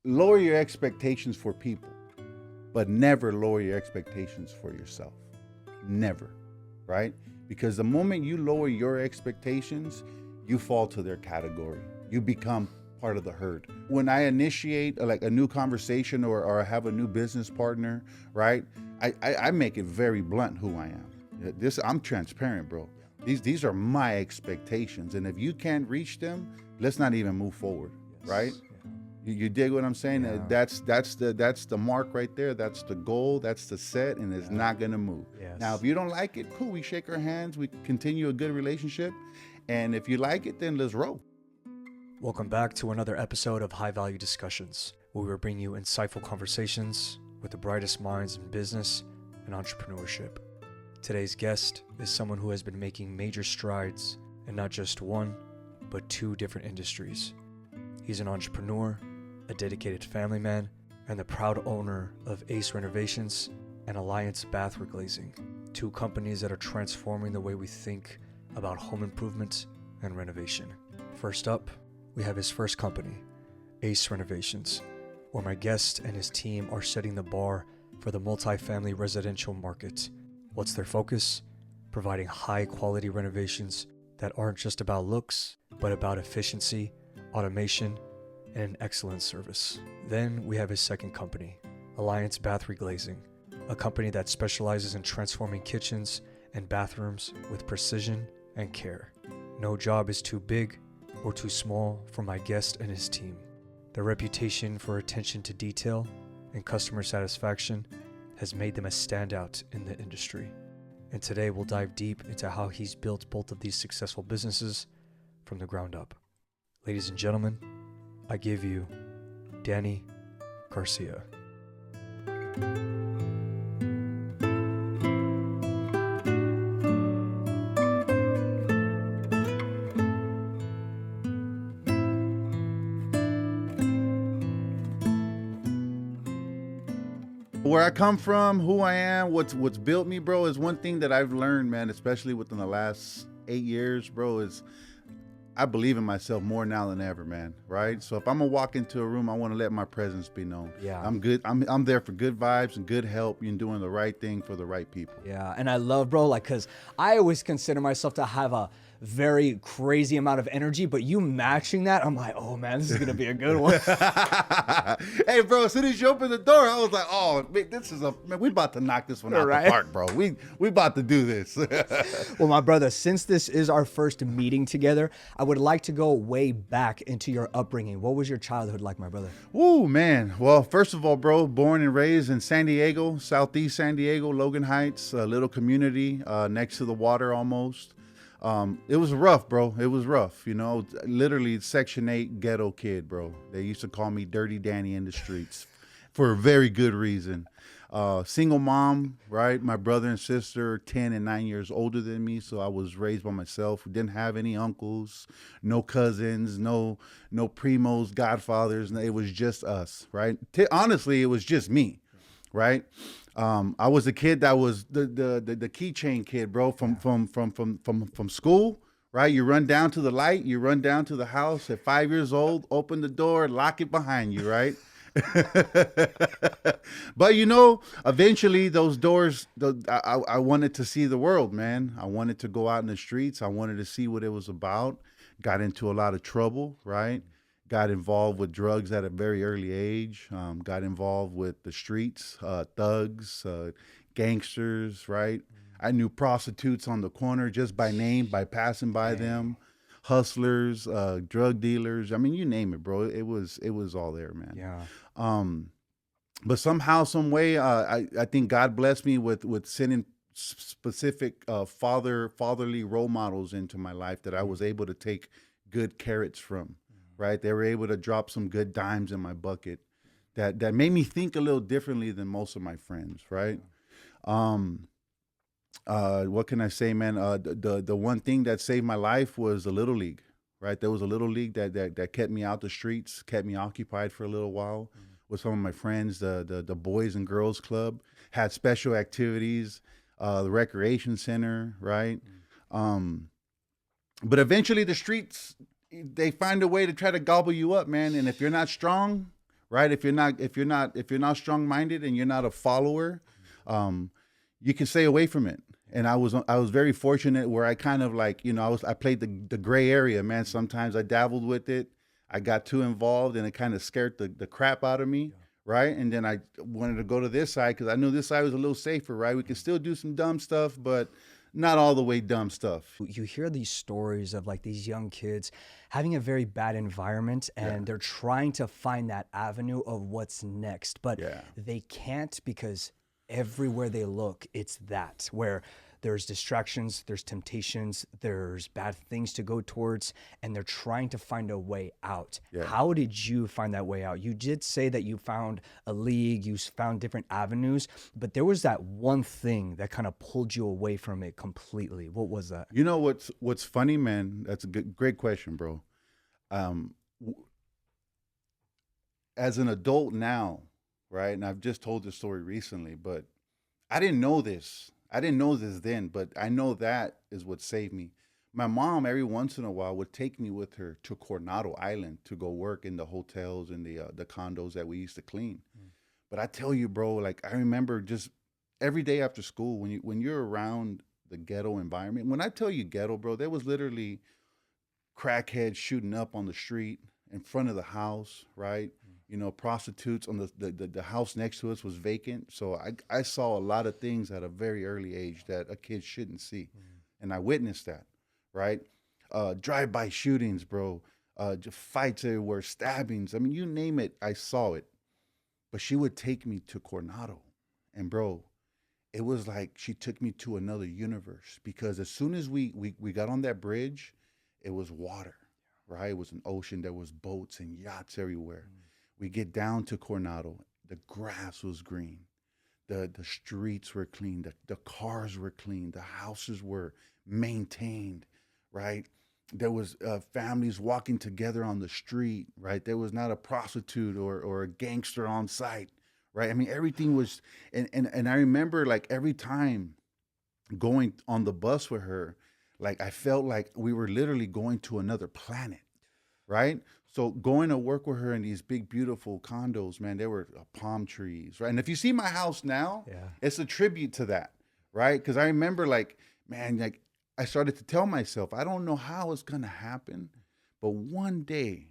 lower your expectations for people, but never lower your expectations for yourself. Never, right? Because the moment you lower your expectations, you fall to their category. You become part of the herd. When I initiate like a new conversation or I have a new business partner, right? I make it very blunt who I am. I'm transparent, bro. These are my expectations, and if you can't reach them, let's not even move forward, right? You dig what I'm saying? Yeah. That's the mark right there. That's the goal. That's the set, and it's not gonna move. Yes. Now, if you don't like it, cool. We shake our hands. We continue a good relationship, and if you like it, then let's roll. Welcome back to another episode of High Value Discussions, where we bring you insightful conversations with the brightest minds in business and entrepreneurship. Today's guest is someone who has been making major strides in not just one, but two different industries. He's an entrepreneur, a dedicated family man, and the proud owner of Ace Renovations and Alliance Bath Reglazing, two companies that are transforming the way we think about home improvement and renovation. First up, we have his first company, Ace Renovations, where my guest and his team are setting the bar for the multifamily residential market. What's their focus? Providing high-quality renovations that aren't just about looks, but about efficiency, automation, and an excellent service. Then we have his second company, Alliance Bath Reglazing, a company that specializes in transforming kitchens and bathrooms with precision and care. No job is too big or too small for my guest and his team. Their reputation for attention to detail and customer satisfaction has made them a standout in the industry. And today we'll dive deep into how he's built both of these successful businesses from the ground up. Ladies and gentlemen, I give you Danny Garcia. Where I come from, who I am, what's built me, bro, is one thing that I've learned, man, especially within the last 8 years, bro, is I believe in myself more now than ever, man, right? So if I'm gonna walk into a room, I want to let my presence be known. Yeah. I'm good. I'm there for good vibes and good help and doing the right thing for the right people. Yeah, and I love, bro, like, because I always consider myself to have a very crazy amount of energy, but you matching that, I'm like, oh man, this is gonna be a good one. Hey, bro, as soon as you open the door, I was like, oh, man, we about to knock this one out Right. the park, bro. We about to do this. Well, my brother, since this is our first meeting together, I would like to go way back into your upbringing. What was your childhood like, my brother? Ooh, man. Well, first of all, bro, born and raised in San Diego, Southeast San Diego, Logan Heights, a little community next to the water almost. It was rough, bro. It was rough, you know, literally Section 8 ghetto kid, bro. They used to call me Dirty Danny in the streets for a very good reason. Single mom, right? My brother and sister, 10 and 9 years older than me. So I was raised by myself. We didn't have any uncles, no cousins, no primos, godfathers. It was just us, right? Honestly, it was just me, right? I was the kid that was the keychain kid, bro, from school, right? You run down to the light, you run down to the house at 5 years old, open the door, lock it behind you, right? But you know, eventually those doors, I wanted to see the world, man. I wanted to go out in the streets. I wanted to see what it was about. Got into a lot of trouble, right? Got involved with drugs at a very early age. Got involved with the streets, thugs, gangsters, right? I knew prostitutes on the corner just by name, by passing by them, hustlers, drug dealers. I mean, you name it, bro. It was all there, man. Yeah. But somehow, some way, I think God blessed me with sending specific fatherly role models into my life that I was able to take good carrots from. Right, they were able to drop some good dimes in my bucket that made me think a little differently than most of my friends. Right, what can I say, man? The one thing that saved my life was the Little League. Right, there was a Little League that kept me out the streets, kept me occupied for a little while with some of my friends. The Boys and Girls Club had special activities, the recreation center. Right, but eventually the streets, they find a way to try to gobble you up, man. And if you're not strong, right? If you're not strong-minded and you're not a follower, you can stay away from it. And I was very fortunate where I kind of like, I played the gray area, man. Sometimes I dabbled with it. I got too involved and it kind of scared the crap out of me. Right. And then I wanted to go to this side because I knew this side was a little safer. Right. We could still do some dumb stuff, but not all the way dumb stuff. You hear these stories of like these young kids having a very bad environment and they're trying to find that avenue of what's next, but they can't because everywhere they look, it's that where there's distractions, there's temptations, there's bad things to go towards, and they're trying to find a way out. How did you find that way out? You did say that you found a league, you found different avenues, but there was that one thing that kind of pulled you away from it completely. What was that? You know what's funny, man? That's a great question, bro. As an adult now, right? And I've just told this story recently, but I didn't know this. I didn't know this then, but I know that is what saved me. My mom, every once in a while, would take me with her to Coronado Island to go work in the hotels and the condos that we used to clean. But I tell you, bro, like I remember just every day after school when you're around the ghetto environment. When I tell you ghetto, bro, there was literally crackheads shooting up on the street in front of the house, right? Prostitutes on the house next to us was vacant. So I saw a lot of things at a very early age that a kid shouldn't see. And I witnessed that, right? Drive-by shootings, bro. Fights everywhere, stabbings. I mean, you name it, I saw it. But she would take me to Coronado. And bro, it was like she took me to another universe because as soon as we got on that bridge, it was water, right? It was an ocean. There was boats and yachts everywhere. We get down to Coronado. The grass was green. The streets were clean. The cars were clean. The houses were maintained, right? There was families walking together on the street, right? There was not a prostitute or a gangster on site, right? I mean, everything was, and I remember like every time going on the bus with her, like I felt like we were literally going to another planet, right? So going to work with her in these big, beautiful condos, man, there were palm trees, right? And if you see my house now, it's a tribute to that, right? Because I remember like, man, like I started to tell myself, I don't know how it's going to happen, but one day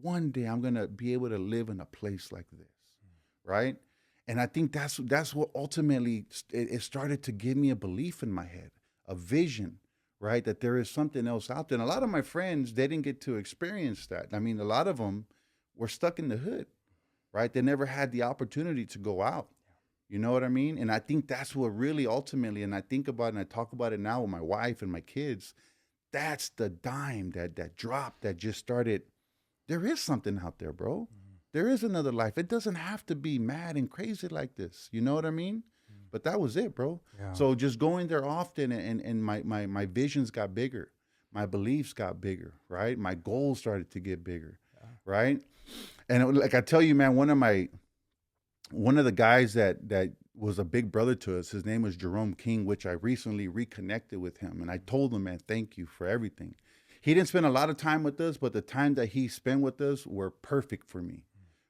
I'm going to be able to live in a place like this, right? And I think that's what ultimately, it started to give me a belief in my head, a vision, right? That there is something else out there. And a lot of my friends, they didn't get to experience that. I mean, a lot of them were stuck in the hood, right? They never had the opportunity to go out. You know what I mean? And I think that's what really ultimately, and I think about it and I talk about it now with my wife and my kids, that's the dime, that drop that just started. There is something out there, bro. There is another life. It doesn't have to be mad and crazy like this. You know what I mean? But that was it, bro. So just going there often and my visions got bigger. My beliefs got bigger, right? My goals started to get bigger, right? And like I tell you, man, one of the guys that was a big brother to us, his name was Jerome King, which I recently reconnected with him. And I told him, man, thank you for everything. He didn't spend a lot of time with us, but the time that he spent with us were perfect for me,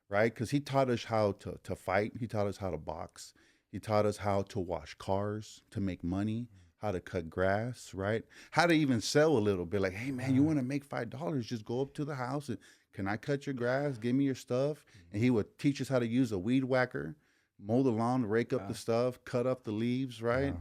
right? Because he taught us how to fight. He taught us how to box. He taught us how to wash cars, to make money, how to cut grass, right? How to even sell a little bit. Like, hey, man, you want to make $5? Just go up to the house and, can I cut your grass? Give me your stuff. And he would teach us how to use a weed whacker, mow the lawn, rake up the stuff, cut up the leaves, right?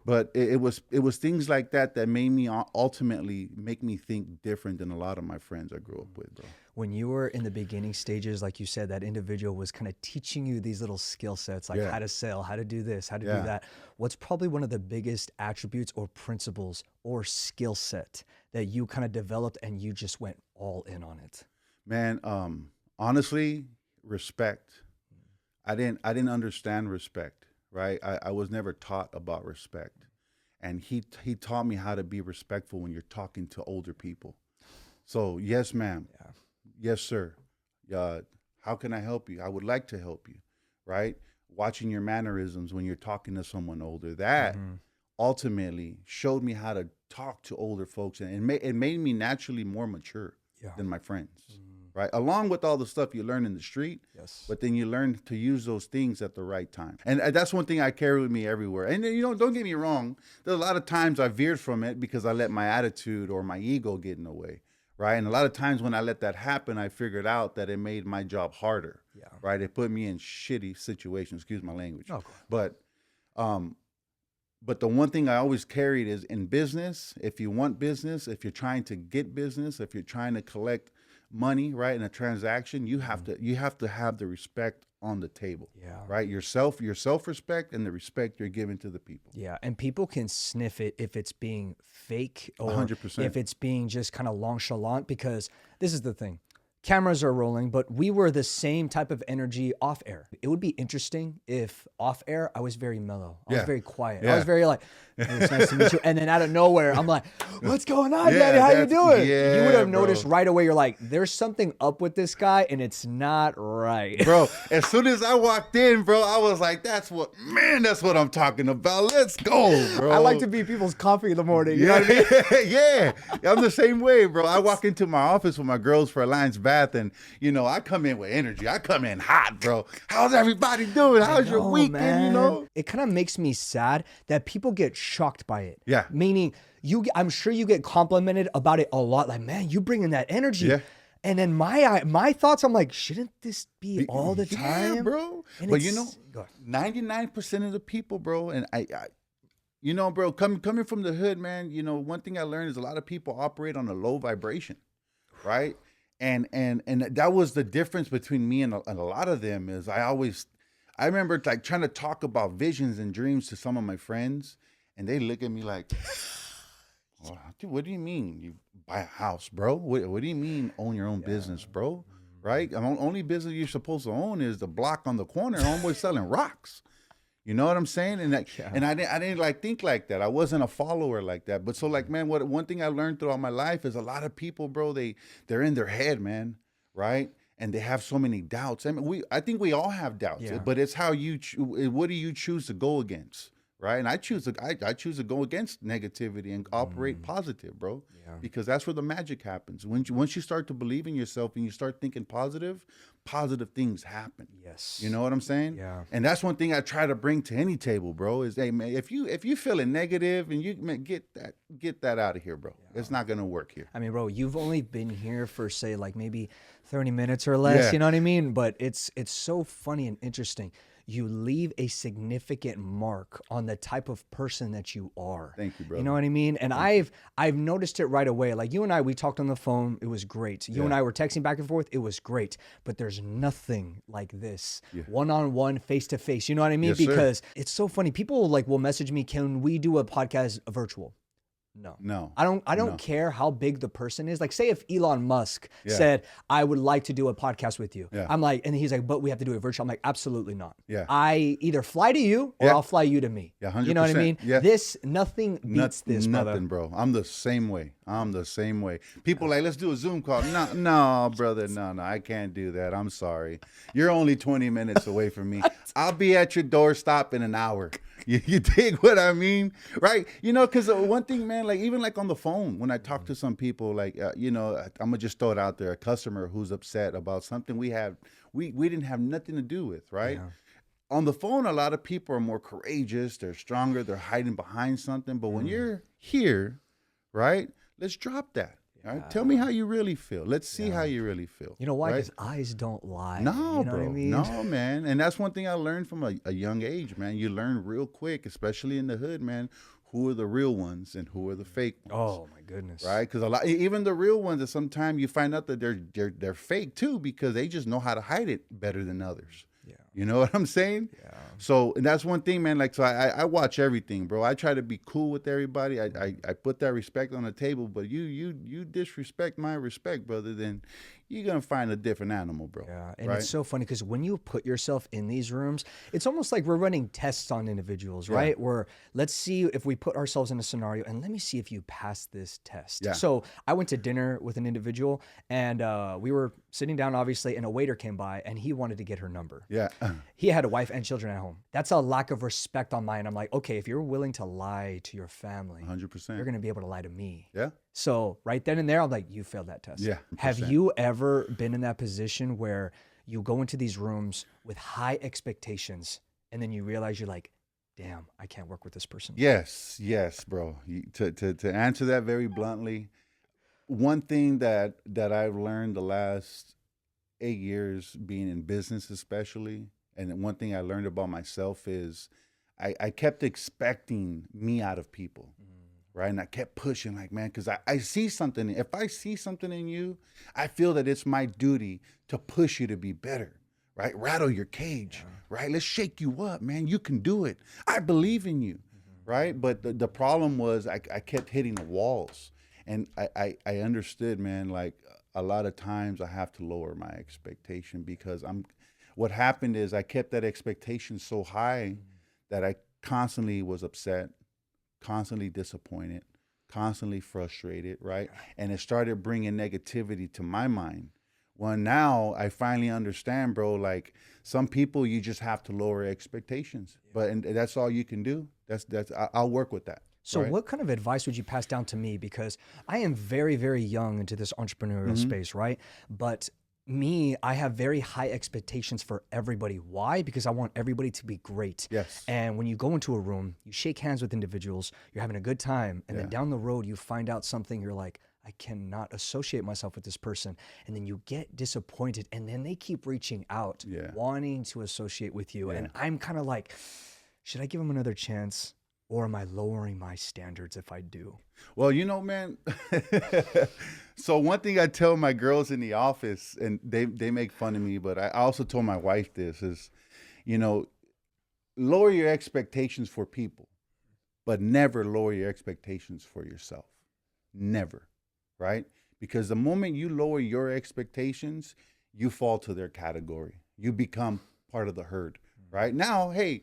But it was things like that made me ultimately make me think different than a lot of my friends I grew up with, bro. When you were in the beginning stages, like you said, that individual was kind of teaching you these little skill sets, like how to sell, how to do this, how to do that. What's probably one of the biggest attributes or principles or skill set that you kind of developed and you just went all in on it? Man, honestly, respect. I didn't understand respect, right? I was never taught about respect. And he taught me how to be respectful when you're talking to older people. So, yes, ma'am. Yes, sir. How can I help you? I would like to help you, right? Watching your mannerisms when you're talking to someone older. That ultimately showed me how to talk to older folks. And it made me naturally more mature than my friends. right? Along with all the stuff you learn in the street, Yes. but then you learn to use those things at the right time. And that's one thing I carry with me everywhere. And don't get me wrong. There's a lot of times I veered from it because I let my attitude or my ego get in the way, right? And a lot of times when I let that happen, I figured out that it made my job harder, right? It put me in shitty situations, excuse my language. Okay. But the one thing I always carried is in business, if you want business, if you're trying to get business, if you're trying to collect money, right, in a transaction, you have to have the respect on the table. Yeah. Right? Your self-respect and the respect you're giving to the people. Yeah. And people can sniff it if it's being fake or 100%. if it's being just kind of nonchalant, because this is the thing. Cameras are rolling, but we were the same type of energy off air. It would be interesting if off air, I was very mellow. I was very quiet. I was very like, hey, it's nice to meet you. And then out of nowhere, I'm like, what's going on, Daddy? How you doing? Yeah, you would have noticed right away. You're like, there's something up with this guy and it's not right. Bro, as soon as I walked in, bro, I was like, that's what I'm talking about. Let's go, bro. I like to be people's coffee in the morning. You know what I mean? Yeah, I'm the same way, bro. I walk into my office with my girls for a Lions bath, and I come in with energy. I come in hot, bro. How's everybody doing? How's your weekend? Man. It kind of makes me sad that people get shocked by it. Yeah. Meaning I'm sure you get complimented about it a lot. Like, man, you bring in that energy. Yeah. And then my thoughts, I'm like, shouldn't this be all the time? Yeah, bro. And But 99% of the people, bro, and I bro, coming from the hood, man, one thing I learned is a lot of people operate on a low vibration, right? And that was the difference between me and a lot of them is I remember like trying to talk about visions and dreams to some of my friends, and they look at me like, well, dude, what do you mean you buy a house, bro? What do you mean own your own business, bro? Right? The only business you're supposed to own is the block on the corner, homeboy selling rocks. You know what I'm saying? And I didn't like think like that. I wasn't a follower like that. But so like, man, one thing I learned throughout my life is a lot of people, bro, they're in their head, man, right? And they have so many doubts. I mean, I think we all have doubts, but it's how what do you choose to go against, right? And I choose to go against negativity and operate positive, bro, because that's where the magic happens. Once you start to believe in yourself and you start thinking positive things happen. Yes. You know what I'm saying? Yeah. And that's one thing I try to bring to any table, bro, is, hey, man, if you feeling negative and get that out of here, bro. It's not going to work here. I mean, bro, you've only been here for, say, like maybe 30 minutes or less, you know what I mean? But it's so funny and interesting. You leave a significant mark on the type of person that you are. Thank you, bro. You know what I mean? And I've noticed it right away. Like you and I, we talked on the phone. It was great. You and I were texting back and forth. It was great. But there's nothing like this one-on-one, face-to-face. You know what I mean? Yes, because it's so funny. People will message me, can we do a podcast virtual? No. I don't care how big the person is. Like, say if Elon Musk said, I would like to do a podcast with you. Yeah. I'm like, and he's like, but we have to do it virtual. I'm like, absolutely not. Yeah. I either fly to you or I'll fly you to me. Yeah, 100%. You know what I mean? Yeah. Nothing beats this, brother. Nothing, bro. I'm the same way. People like, let's do a Zoom call. No, brother. No, I can't do that. I'm sorry. You're only 20 minutes away from me. I'll be at your doorstep in an hour. You dig what I mean? Right? Because one thing, man, like even like on the phone, when I talk to some people, like, I'm going to just throw it out there, a customer who's upset about something we didn't have nothing to do with, right? Yeah. On the phone, a lot of people are more courageous. They're stronger. They're hiding behind something. But when you're here, right, let's drop that. All right? Tell me how you really feel. Let's see how you really feel. You know why? Because eyes don't lie. No, you know bro. What I mean? No, man. And that's one thing I learned from a young age, man. You learn real quick, especially in the hood, man, who are the real ones and who are the fake ones. Oh, my goodness. Right? Because even the real ones, sometimes you find out that they're fake too, because they just know how to hide it better than others. Yeah. You know what I'm saying? Yeah. So, and that's one thing, man. Like, so I watch everything, bro. I try to be cool with everybody. I put that respect on the table, but you disrespect my respect, brother, then you're going to find a different animal, bro. Yeah. And it's so funny because when you put yourself in these rooms, it's almost like we're running tests on individuals, right? Where let's see if we put ourselves in a scenario and let me see if you pass this test. Yeah. So I went to dinner with an individual and we were sitting down, obviously, and a waiter came by and he wanted to get her number. Yeah. He had a wife and children at home. That's a lack of respect on mine. I'm like, okay, if you're willing to lie to your family, 100%. you're going to be able to lie to me. Yeah. So right then and there, I'm like, you failed that test. Yeah. Have 100%. you ever been in that position where you go into these rooms with high expectations and then you realize you're like, damn, I can't work with this person? Yes, bro. To answer that very bluntly, one thing that I've learned the last 8 years being in business, especially, and one thing I learned about myself is I kept expecting me out of people, right? And I kept pushing, like, man, because I see something. If I see something in you, I feel that it's my duty to push you to be better. Right? Rattle your cage, right? Let's shake you up, man. You can do it. I believe in you, right? But the problem was I kept hitting the walls. And I understood, man, like a lot of times I have to lower my expectation because what happened is I kept that expectation so high that I constantly was upset, constantly disappointed, constantly frustrated, right? And it started bringing negativity to my mind. Well, now I finally understand, bro, like some people you just have to lower expectations, and that's all you can do. I'll work with that. So right? What kind of advice would you pass down to me? Because I am very, very young into this entrepreneurial space, right? But me, I have very high expectations for everybody. Why? Because I want everybody to be great. Yes. And when you go into a room, you shake hands with individuals, you're having a good time. And then down the road, you find out something, you're like, I cannot associate myself with this person. And then you get disappointed. And then they keep reaching out, wanting to associate with you. And I'm kind of like, should I give them another chance? Or am I lowering my standards if I do? Well, man, so one thing I tell my girls in the office, and they make fun of me, but I also told my wife this is, lower your expectations for people, but never lower your expectations for yourself. Never, right? Because the moment you lower your expectations, you fall to their category. You become part of the herd, right? Now, hey,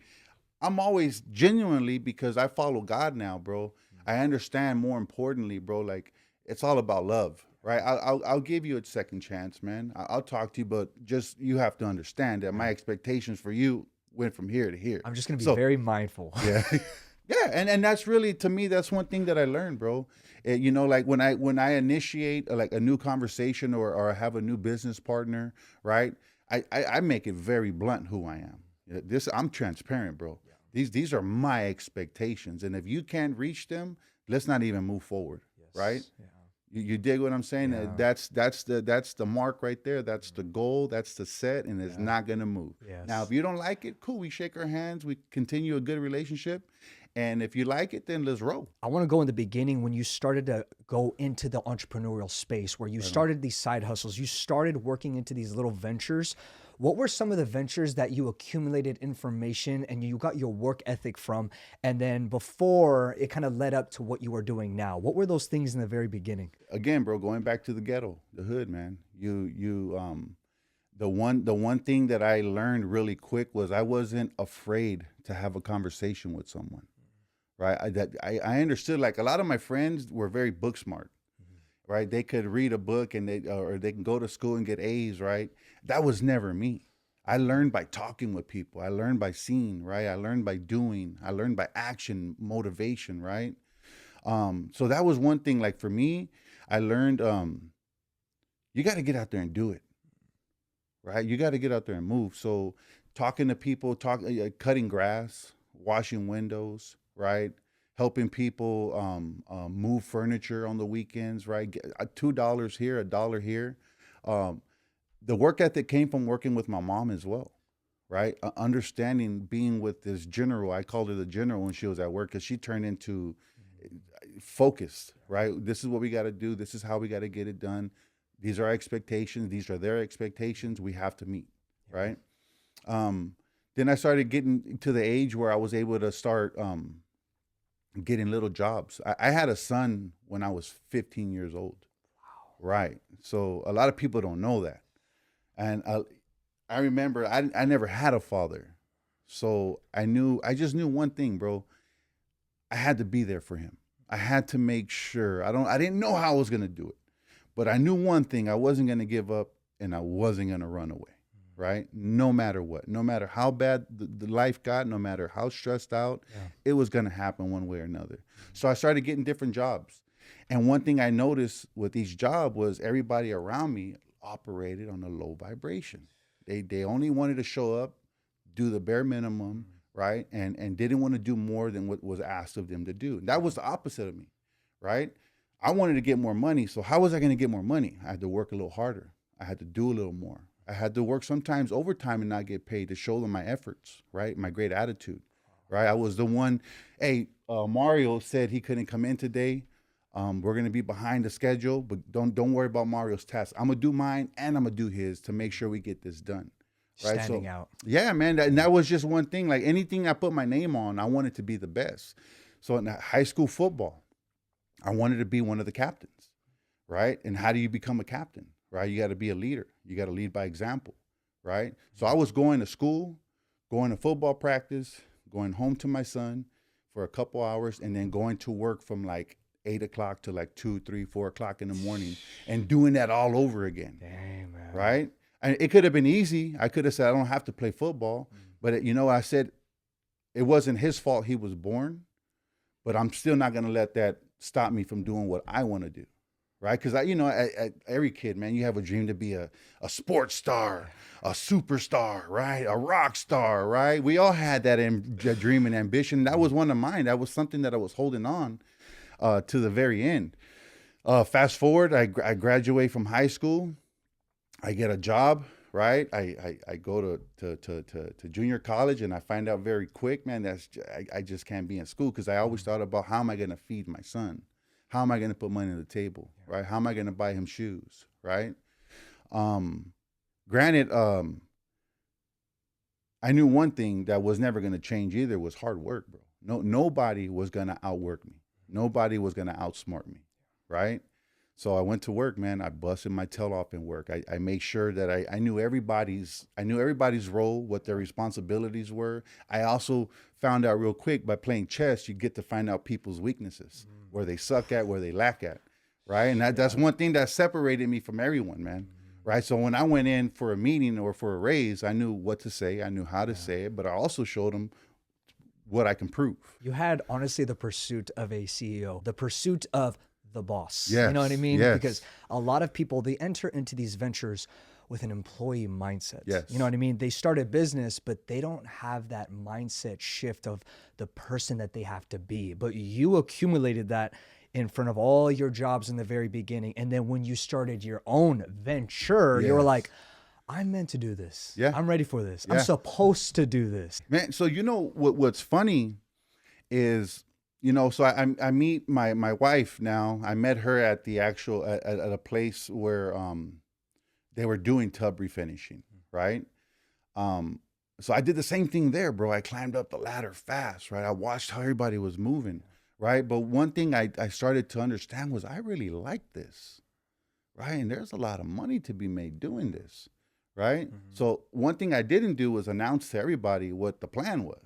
I'm always genuinely, because I follow God now, bro. I understand more importantly, bro, like it's all about love, right? I'll give you a second chance, man. I'll talk to you, but just you have to understand that my expectations for you went from here to here. I'm just going to be very mindful. Yeah. Yeah. And that's really, to me, that's one thing that I learned, bro. Like when I initiate like a new conversation or have a new business partner, right? I make it very blunt who I am. I'm transparent, bro. These are my expectations, and if you can't reach them, let's not even move forward, right? Yeah. You dig what I'm saying? Yeah. That's the mark right there. That's the goal. That's the set, and it's not gonna move. Yes. Now, if you don't like it, cool. We shake our hands. We continue a good relationship, and if you like it, then let's roll. I want to go in the beginning when you started to go into the entrepreneurial space, where you started these side hustles. You started working into these little ventures. What were some of the ventures that you accumulated information and you got your work ethic from? And then before it kind of led up to what you are doing now, what were those things in the very beginning? Again, bro, going back to the ghetto, the hood, man. The one thing that I learned really quick was I wasn't afraid to have a conversation with someone, right? I understood, like a lot of my friends were very book smart. Right, they could read a book and they can go to school and get A's. Right, that was never me. I learned by talking with people. I learned by seeing. Right, I learned by doing. I learned by action, motivation. Right, so that was one thing. Like for me, I learned you got to get out there and do it. Right, you got to get out there and move. So talking to people, cutting grass, washing windows. Right. Helping people move furniture on the weekends, right? $2 here, $1 here. The work ethic came from working with my mom as well, right? Understanding being with this general, I called her the general when she was at work because she turned into focused, right? This is what we got to do. This is how we got to get it done. These are our expectations. These are their expectations. We have to meet, right? Then I started getting to the age where I was able to start getting little jobs. I had a son when I was 15 years old. Wow. Right. So a lot of people don't know that. And I remember I never had a father. So I just knew one thing, bro. I had to be there for him. I had to make sure. I didn't know how I was going to do it. But I knew one thing. I wasn't going to give up and I wasn't going to run away, right? No matter what, no matter how bad the life got, no matter how stressed out, it was going to happen one way or another. So I started getting different jobs. And one thing I noticed with each job was everybody around me operated on a low vibration. They only wanted to show up, do the bare minimum, right? And didn't want to do more than what was asked of them to do. That was the opposite of me, right? I wanted to get more money. So how was I going to get more money? I had to work a little harder. I had to do a little more. I had to work sometimes overtime and not get paid to show them my efforts, right? My great attitude, right? I was the one, hey, Mario said he couldn't come in today. We're going to be behind the schedule, but don't worry about Mario's task. I'm going to do mine and I'm going to do his to make sure we get this done. Right? Standing out. Yeah, man. And that was just one thing. Like anything I put my name on, I wanted to be the best. So in high school football, I wanted to be one of the captains, right? And how do you become a captain, right? You got to be a leader. You got to lead by example, right? So I was going to school, going to football practice, going home to my son for a couple hours, and then going to work from like 8 o'clock to like 2, 3, 4 o'clock in the morning and doing that all over again. Dang, man. Right? And it could have been easy. I could have said, I don't have to play football. But, I said it wasn't his fault he was born, but I'm still not going to let that stop me from doing what I want to do. Right? Because, every kid, man, you have a dream to be a sports star, a superstar, right? A rock star, right? We all had that dream and ambition. That was one of mine. That was something that I was holding on to the very end. Fast forward, I graduate from high school. I get a job, right? I go to junior college, and I find out very quick, man, I just can't be in school, because I always thought about, how am I going to feed my son? How am I going to put money on the table, right? How am I going to buy him shoes, right? Granted, I knew one thing that was never going to change either was hard work, bro. Nobody was going to outwork me. Nobody was going to outsmart me, right? So I went to work, man. I busted my tail off in work. I made sure that I knew everybody's role, what their responsibilities were. I also found out real quick, by playing chess, you get to find out people's weaknesses, where they suck at, where they lack at, right? And that's one thing that separated me from everyone, man, right? So when I went in for a meeting or for a raise, I knew what to say. I knew how to say it, but I also showed them what I can prove. You had, honestly, the pursuit of a CEO, the pursuit of the boss. Yes, you know what I mean? yes. Because a lot of people, they enter into these ventures with an employee mindset. Yes. You know what I mean? They start a business, but they don't have that mindset shift of the person that they have to be. But you accumulated that in front of all your jobs in the very beginning. And then when you started your own venture, you were like, I'm meant to do this. Yeah. I'm ready for this. Yeah. I'm supposed to do this. Man, so what's funny is, so I meet my wife now. I met her at the actual at a place where they were doing tub refinishing, right? So I did the same thing there, bro. I climbed up the ladder fast, right? I watched how everybody was moving, right? But one thing I started to understand was I really like this, right? And there's a lot of money to be made doing this, right? So one thing I didn't do was announce to everybody what the plan was.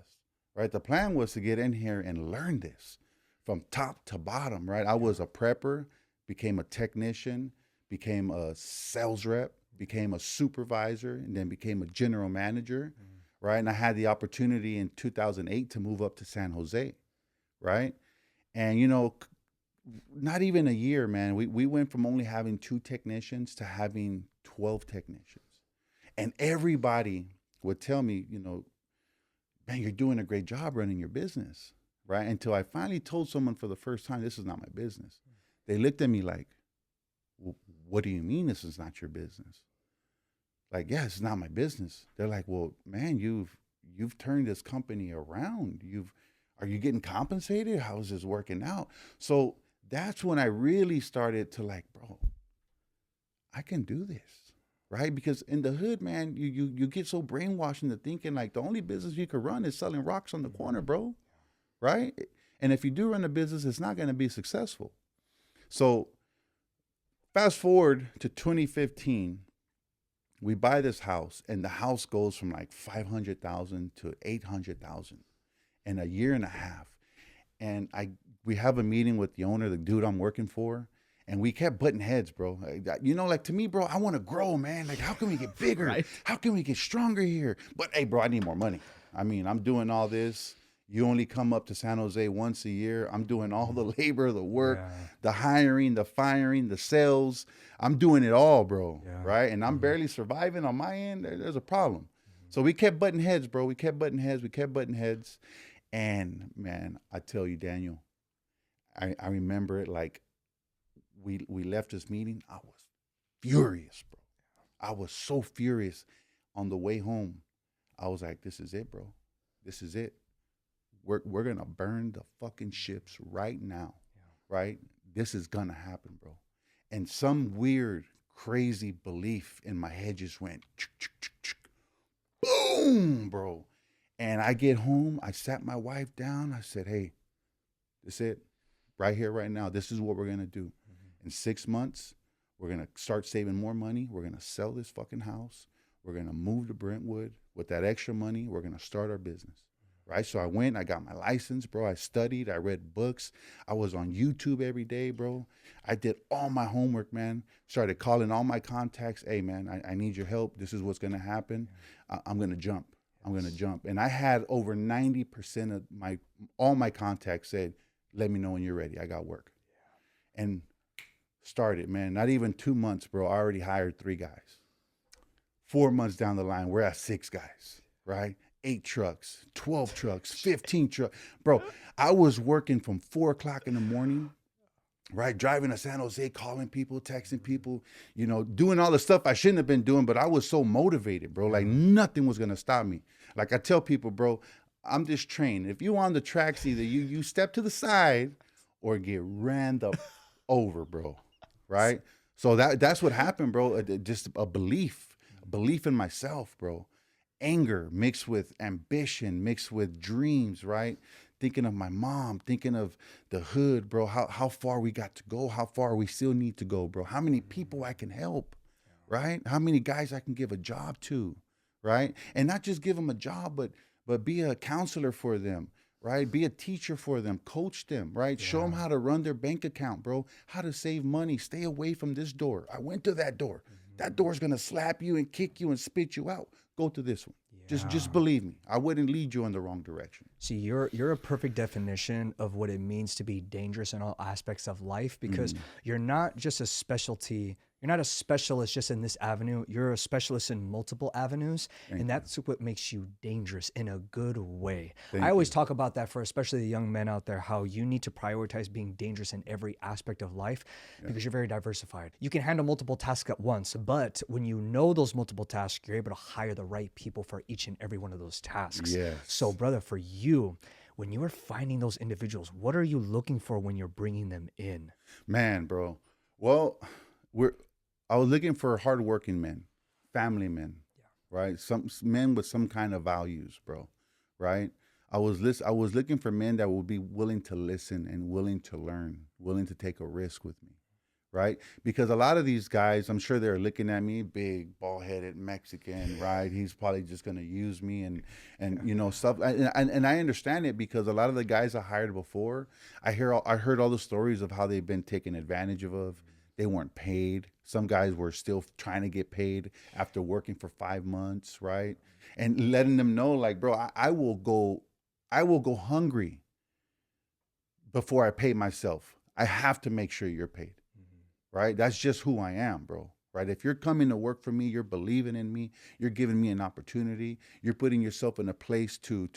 Right, the plan was to get in here and learn this from top to bottom. Right, I was a prepper, became a technician, became a sales rep, became a supervisor, and then became a general manager. Right, and I had the opportunity in 2008 to move up to San Jose. Right, and not even a year, man. We went from only having 2 technicians to having 12 technicians, and everybody would tell me, man, you're doing a great job running your business, right? Until I finally told someone for the first time, this is not my business. They looked at me like, well, what do you mean this is not your business? Like, yeah, it's not my business. They're like, well, man, you've turned this company around. Are you getting compensated? How is this working out? So that's when I really started to like, bro, I can do this. Right? Because in the hood, man, you get so brainwashed into thinking like the only business you could run is selling rocks on the corner, bro. Right? And if you do run a business, it's not going to be successful. So fast forward to 2015, we buy this house, and the house goes from like 500,000 to 800,000 in a year and a half. And we have a meeting with the owner, the dude I'm working for, And we kept butting heads, bro. You know, like to me, bro, I want to grow, man. Like, how can we get bigger? Right. How can we get stronger here? But hey, bro, I need more money. I mean, I'm doing all this. You only come up to San Jose once a year. I'm doing all the labor, the work, the hiring, the firing, the sales. I'm doing it all, bro. Yeah. Right? And I'm barely surviving on my end. There's a problem. So we kept butting heads, bro. We kept butting heads. And man, I tell you, Daniel, I remember it like we left this meeting. I was furious, bro. I was so furious on the way home. I was like, this is it, bro. This is it. We're gonna burn the fucking ships right now. Right? This is gonna happen, bro. And some weird, crazy belief in my head just went boom, bro. And I get home, I sat my wife down, I said, hey, this is it. Right here, right now. This is what we're gonna do. In 6 months, we're going to start saving more money. We're going to sell this fucking house. We're going to move to Brentwood. With that extra money, we're going to start our business, right? So I went, I got my license, bro. I studied, I read books. I was on YouTube every day, bro. I did all my homework, man. Started calling all my contacts. Hey, man, I need your help. This is what's going to happen. I'm going to jump. I'm going to jump. And I had over 90% of all my contacts said, let me know when you're ready. I got work. And started, man. Not even 2 months, bro. I already hired 3 guys. 4 months down the line, we're at 6 guys, right? 8 trucks, 12 trucks, 15 trucks. Bro, I was working from 4 o'clock in the morning, right? Driving to San Jose, calling people, texting people, you know, doing all the stuff I shouldn't have been doing, but I was so motivated, bro. Like nothing was going to stop me. Like I tell people, bro, I'm just trained. If you on the tracks, either you step to the side or get ran the over, bro. Right? So that's what happened, bro. Just a belief in myself, bro. Anger mixed with ambition, mixed with dreams, right? Thinking of my mom, thinking of the hood, bro. How far we got to go, how far we still need to go, bro. How many people I can help, right? How many guys I can give a job to, right? And not just give them a job, but be a counselor for them. Right? Be a teacher for them, coach them, right? Yeah. Show them how to run their bank account, bro, how to save money. Stay away from this door. I went to that door. That door's going to slap you and kick you and spit you out. Go to this one. Just believe me. I wouldn't lead you in the wrong direction. See, you're a perfect definition of what it means to be dangerous in all aspects of life, because you're not just a specialty. You're not a specialist just in this avenue. You're a specialist in multiple avenues. And that's what makes you dangerous in a good way. I always talk about that for especially the young men out there, how you need to prioritize being dangerous in every aspect of life because you're very diversified. You can handle multiple tasks at once, but when you know those multiple tasks, you're able to hire the right people for each and every one of those tasks. Yes. So brother, for you, when you are finding those individuals, what are you looking for when you're bringing them in? Man, bro. Well, I was looking for hardworking men, family men, right? Some men with some kind of values, bro, right? I was looking for men that would be willing to listen and willing to learn, willing to take a risk with me, right? Because a lot of these guys, I'm sure they're looking at me, big, bald-headed Mexican, right? He's probably just going to use me and you know, stuff. And I understand it, because a lot of the guys I hired before, I heard all the stories of how they've been taken advantage of. They weren't paid. Some guys were still trying to get paid after working for 5 months, right? And letting them know, like, bro, I will go hungry before I pay myself. I have to make sure you're paid, right? That's just who I am, bro, right? If you're coming to work for me, you're believing in me, you're giving me an opportunity, you're putting yourself in a place to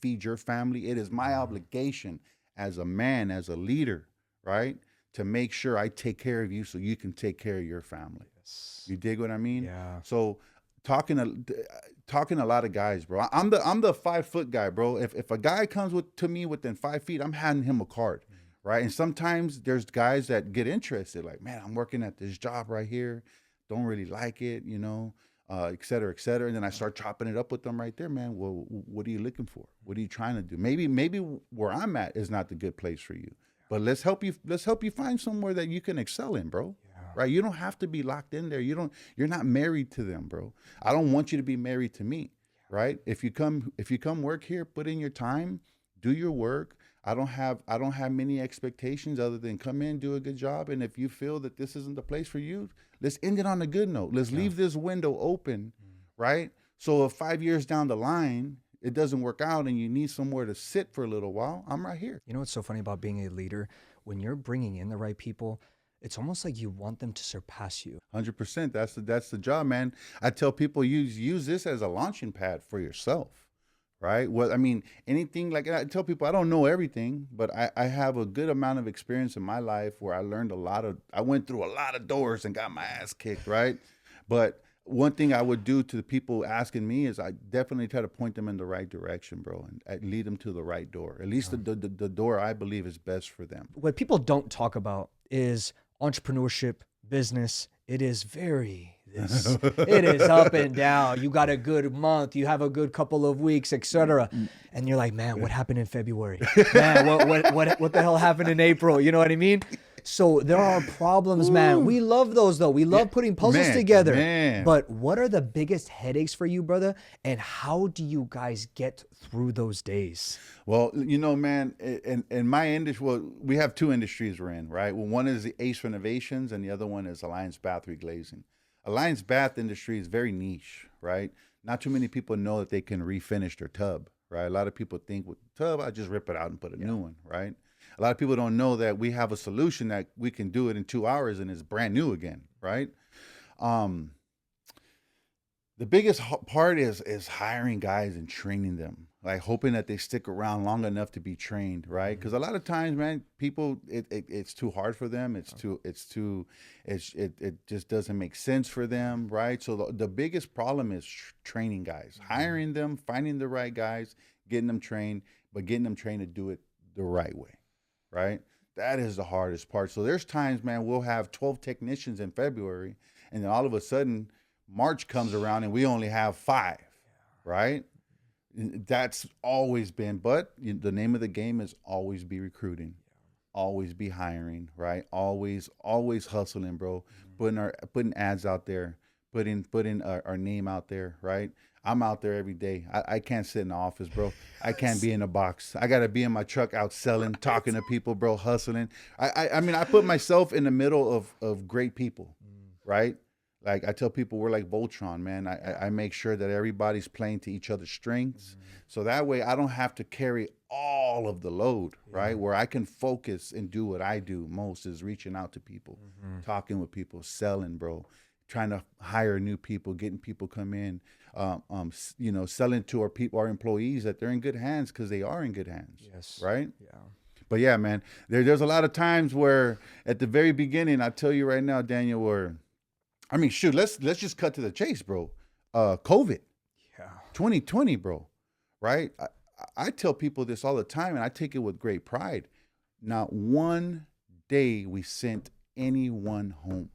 feed your family. It is my obligation as a man, as a leader, right, to make sure I take care of you so you can take care of your family. Yes. You dig what I mean? Yeah. So talking a lot of guys, bro. I'm the 5 foot guy, bro. If a guy comes to me within 5 feet, I'm handing him a card, right? And sometimes there's guys that get interested, like, man, I'm working at this job right here, don't really like it, you know, et cetera, et cetera. And then I start chopping it up with them right there, man. Well, what are you looking for? What are you trying to do? Maybe where I'm at is not the good place for you. But let's help you find somewhere that you can excel in, bro. Yeah. Right? You don't have to be locked in there. You're not married to them, bro. I don't want you to be married to me, right? If you come work here, put in your time, do your work. I don't have many expectations other than come in, do a good job, and if you feel that this isn't the place for you, let's end it on a good note. Let's leave this window open, right? So if 5 years down the line it doesn't work out and you need somewhere to sit for a little while, I'm right here. You know what's so funny about being a leader? When you're bringing in the right people, it's almost like you want them to surpass you. 100%. That's the job, man. I tell people use this as a launching pad for yourself, right? Well, I mean, anything like I tell people I don't know everything, but I have a good amount of experience in my life where I learned I went through a lot of doors and got my ass kicked, right? But one thing I would do to the people asking me is I definitely try to point them in the right direction, bro, and lead them to the right door, at least the door I believe is best for them. What people don't talk about is entrepreneurship, business. It is it is up and down. You got a good month, you have a good couple of weeks, etc. And you're like, man, what happened in February? Man, what the hell happened in April? You know what I mean? So there are problems, man. We love those though. We love putting puzzles together. Man. But what are the biggest headaches for you, brother? And how do you guys get through those days? Well, you know, man, in my industry, well, we have two industries we're in, right? Well, one is the Ace Renovations and the other one is Alliance Bath Reglazing. Alliance Bath industry is very niche, right? Not too many people know that they can refinish their tub, right? A lot of people think with the tub, I just rip it out and put a new one, right? A lot of people don't know that we have a solution that we can do it in 2 hours and it's brand new again, right? The biggest part is hiring guys and training them, like hoping that they stick around long enough to be trained, right? Because a lot of times, man, people it's too hard for them. It just doesn't make sense for them, right? So the biggest problem is training guys, hiring them, finding the right guys, getting them trained, but getting them trained to do it the right way, right? That is the hardest part. So there's times, man, we'll have 12 technicians in February, and then all of a sudden March comes around and we only have 5, right? That's always been, but the name of the game is always be recruiting, always be hiring, right? Always hustling, bro. Putting ads out there, putting our name out there, right? I'm out there every day. I can't sit in the office, bro. I can't be in a box. I got to be in my truck out selling, talking to people, bro, hustling. I mean, I put myself in the middle of great people, right? Like I tell people, we're like Voltron, man. I make sure that everybody's playing to each other's strengths. So that way I don't have to carry all of the load, right? Where I can focus and do what I do most is reaching out to people, talking with people, selling, bro, trying to hire new people, getting people come in, you know, selling to our employees that they're in good hands because they are in good hands, right? Yeah. But yeah, man, there's a lot of times where at the very beginning, I tell you right now, Daniel, where I mean, shoot, let's just cut to the chase, bro. COVID, 2020, bro, right? I tell people this all the time, and I take it with great pride. Not one day we sent anyone home,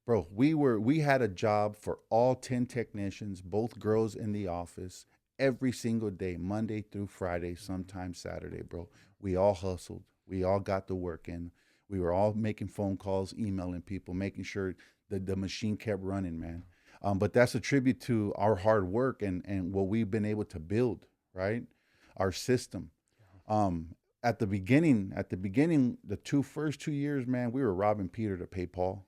bro. We had a job for all 10 technicians, both girls in the office, every single day, Monday through Friday, sometimes Saturday, bro. We all hustled. We all got the work in. We were all making phone calls, emailing people, making sure that the machine kept running, man. But that's a tribute to our hard work and what we've been able to build, right? Our system. At the beginning, the first 2 years, man, we were robbing Peter to pay Paul,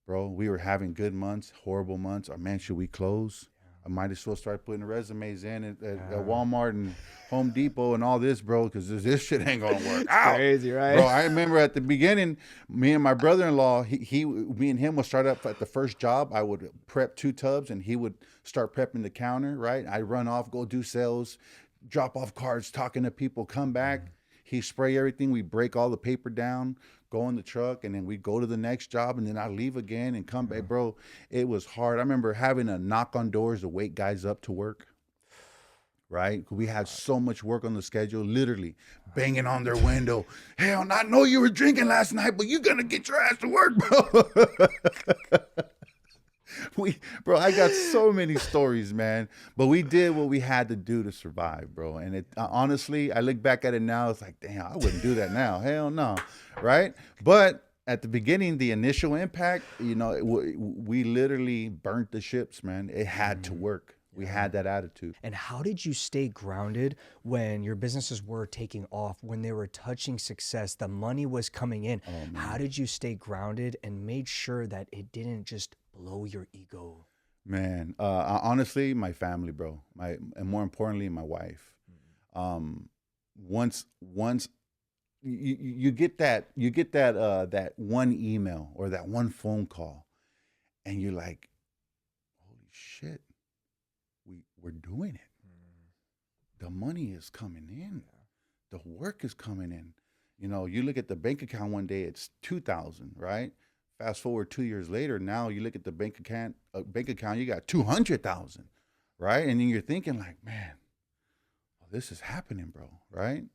bro. We were having good months, horrible months. Or man, should we close? I might as well start putting resumes in at Walmart and Home Depot and all this, bro, because this shit ain't gonna work out. Crazy, right? Bro, I remember at the beginning, me and my brother-in-law, me and him would start up at the first job. I would prep 2 tubs and he would start prepping the counter, right? I run off, go do sales, drop off cards, talking to people, come back. He spray everything. We break all the paper down, go in the truck, and then we go to the next job, and then I leave again and come back. Bro, it was hard. I remember having to knock on doors to wake guys up to work, right? We had so much work on the schedule, literally banging on their window. Hell, I know you were drinking last night, but you're going to get your ass to work, bro. Bro, I got so many stories, man. But we did what we had to do to survive, bro. And it honestly, I look back at it now, it's like, damn, I wouldn't do that now. Hell no, right? But at the beginning, the initial impact, you know, we literally burnt the ships, man. It had to work. We had that attitude. And how did you stay grounded when your businesses were taking off, when they were touching success, the money was coming in? How did you stay grounded and made sure that it didn't just blow your ego? Man, honestly, my family, bro. And more importantly, my wife. Once you get that that one email or that one phone call, and you're like, holy shit, we're doing it. The money is coming in. The work is coming in. You know, you look at the bank account one day, it's 2,000, right? Fast forward 2 years later, now you look at the bank account, you got 200,000, right? And then you're thinking like, man, this is happening, bro, right?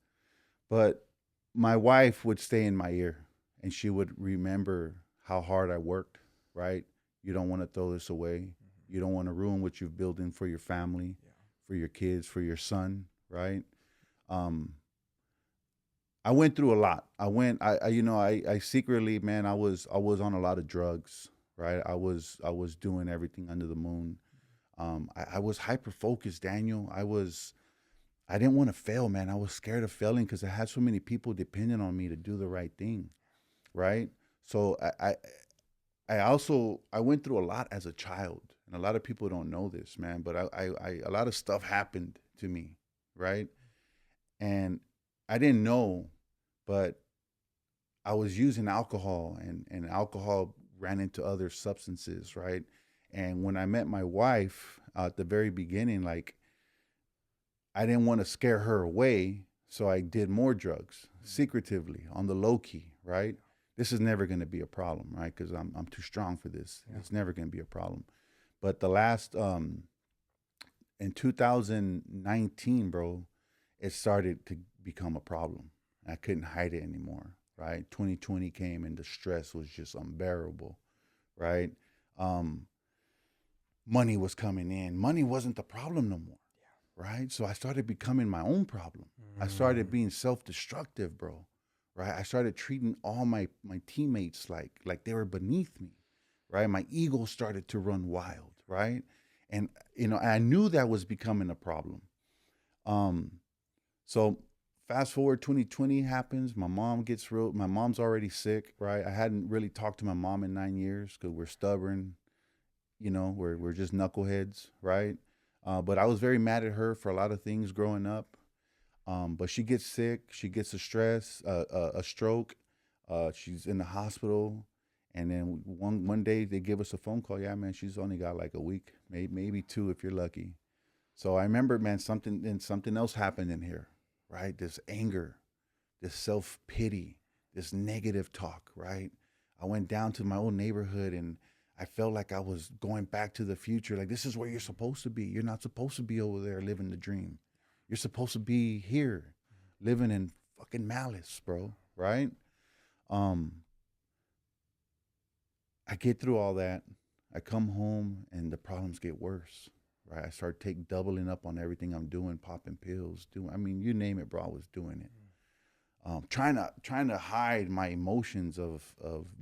But my wife would stay in my ear, and she would remember how hard I worked, right? You don't want to throw this away. You don't want to ruin what you've built in for your family, for your kids, for your son, right? I went through a lot. I secretly, man, I was on a lot of drugs, right? I was doing everything under the moon. I was hyper focused, Daniel. I didn't want to fail, man. I was scared of failing because I had so many people depending on me to do the right thing, right? So I went through a lot as a child, and a lot of people don't know this, man. But a lot of stuff happened to me, right? And I didn't know, but I was using alcohol, and alcohol ran into other substances, right? And when I met my wife at the very beginning, like, I didn't want to scare her away, so I did more drugs secretively on the low key, right? This is never going to be a problem, right? Because I'm too strong for this. Yeah. It's never going to be a problem. But the last in 2019, bro, it started to become a problem. I couldn't hide it anymore, right? 2020 came and the stress was just unbearable, right? Money was coming in. Money wasn't the problem no more. Right? So I started becoming my own problem. I started being self-destructive, bro. Right? I started treating all my teammates like they were beneath me. Right? My ego started to run wild, right? And I knew that was becoming a problem. So fast forward, 2020 happens. My mom's already sick, right? I hadn't really talked to my mom in 9 years because we're stubborn, we're just knuckleheads, right? But I was very mad at her for a lot of things growing up. But she gets sick. She gets a stroke. She's in the hospital. And then one day they give us a phone call. Yeah, man, she's only got like a week, maybe two if you're lucky. So I remember, man, something else happened in here, right? This anger, this self-pity, this negative talk, right? I went down to my old neighborhood and I felt like I was going back to the future. Like, this is where you're supposed to be. You're not supposed to be over there living the dream. You're supposed to be here living in fucking malice, bro. Right? I get through all that. I come home and the problems get worse. Right? I start doubling up on everything I'm doing, popping pills, you name it, bro. I was doing it. Trying to hide my emotions of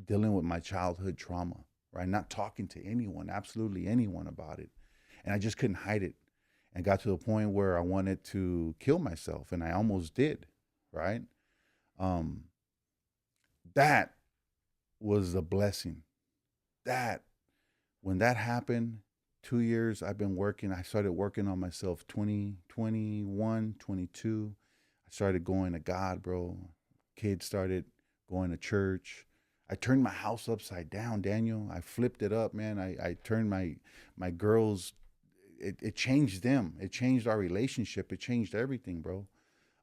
dealing with my childhood trauma. Right, not talking to anyone, absolutely anyone about it. And I just couldn't hide it. And got to the point where I wanted to kill myself, and I almost did, right? That was a blessing. When that happened, 2 years I've been working. I started working on myself 21, 22. I started going to God, bro. Kids started going to church. I turned my house upside down, Daniel. I flipped it up, man. I turned my girls, it changed them. It changed our relationship. It changed everything, bro.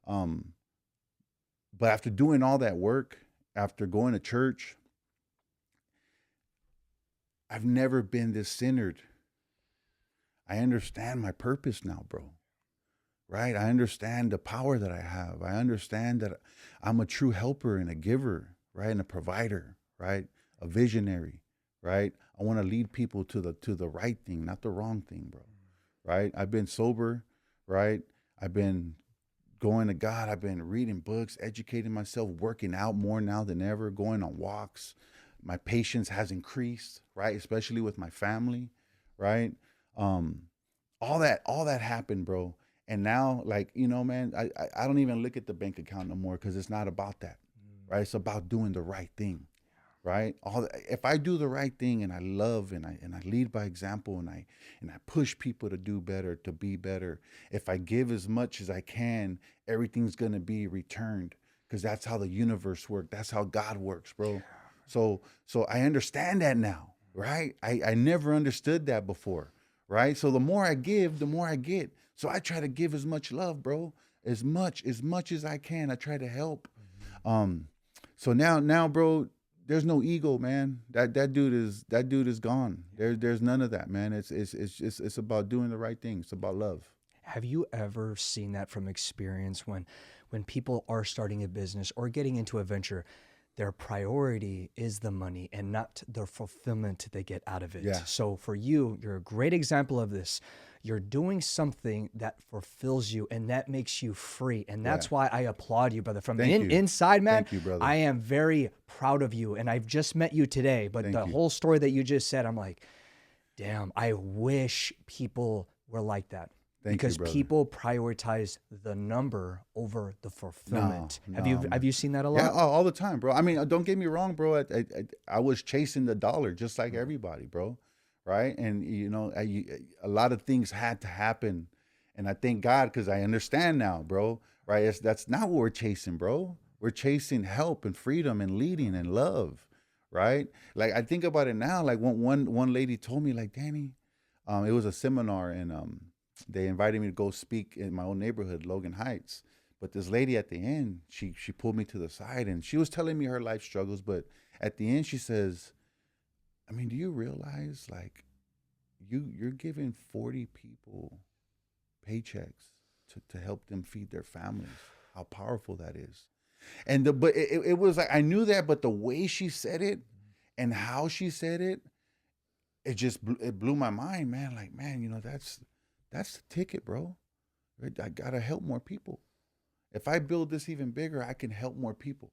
But after doing all that work, after going to church, I've never been this centered. I understand my purpose now, bro. Right? I understand the power that I have. I understand that I'm a true helper and a giver, right? And a provider, right? A visionary, right? I want to lead people to the right thing, not the wrong thing, bro. Right? I've been sober, right? I've been going to God. I've been reading books, educating myself, working out more now than ever, going on walks. My patience has increased, right? Especially with my family, right? all that happened, bro. And now, like, man, I don't even look at the bank account no more because it's not about that, right? It's about doing the right thing, right? If I do the right thing and I love and I lead by example and I push people to do better, to be better. If I give as much as I can, everything's gonna be returned because that's how the universe works. That's how God works, bro. So I understand that now, right? I never understood that before, right? So the more I give, the more I get. So I try to give as much love, bro, as much as I can. I try to help. Um, so now, bro, there's no ego, man. That dude is gone. There's none of that, man. It's about doing the right thing. It's about love. Have you ever seen that from experience when people are starting a business or getting into a venture, their priority is the money and not the fulfillment they get out of it? Yeah. So for you, you're a great example of this. You're doing something that fulfills you and that makes you free. And that's why I applaud you, brother. From Thank you. inside, man, Thank you, brother. I am very proud of you. And I've just met you today, but Thank the you. whole story that you just said, I'm like, damn, I wish people were like that. Thank you, Because brother. people prioritize the number over the fulfillment. No, Have you seen that a lot? Yeah, all the time, bro. I mean, don't get me wrong, bro. I was chasing the dollar just like everybody, bro. Right? And a lot of things had to happen, and I thank God because I understand now, bro. Right? That's not what we're chasing, bro. We're chasing help and freedom and leading and love, right? Like I think about it now. Like one lady told me, like, Danny, it was a seminar and they invited me to go speak in my own neighborhood, Logan Heights. But this lady at the end, she pulled me to the side and she was telling me her life struggles. But at the end, she says, I mean, do you realize like you're giving 40 people paychecks to help them feed their families? How powerful that is. But it was like I knew that, but the way she said it and how she said it, it blew my mind, man. Like, man, that's the ticket, bro. Right? I gotta help more people. If I build this even bigger, I can help more people.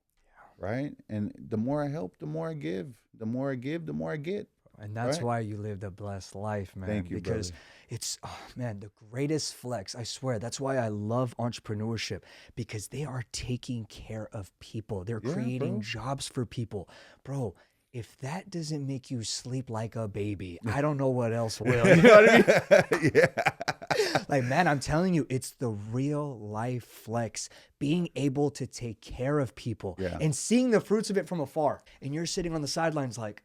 Right? And the more I help, the more I give. The more I give, the more I get. And that's Right? why you lived a blessed life, man. Thank you, because brother. it's, oh, man, the greatest flex. I swear. That's why I love entrepreneurship because they are taking care of people. They're Yeah, creating bro. jobs for people. Bro, if that doesn't make you sleep like a baby, I don't know what else will. You know what I mean? Yeah. Like, man, I'm telling you, it's the real life flex, being able to take care of people Yeah. and seeing the fruits of it from afar. And you're sitting on the sidelines like,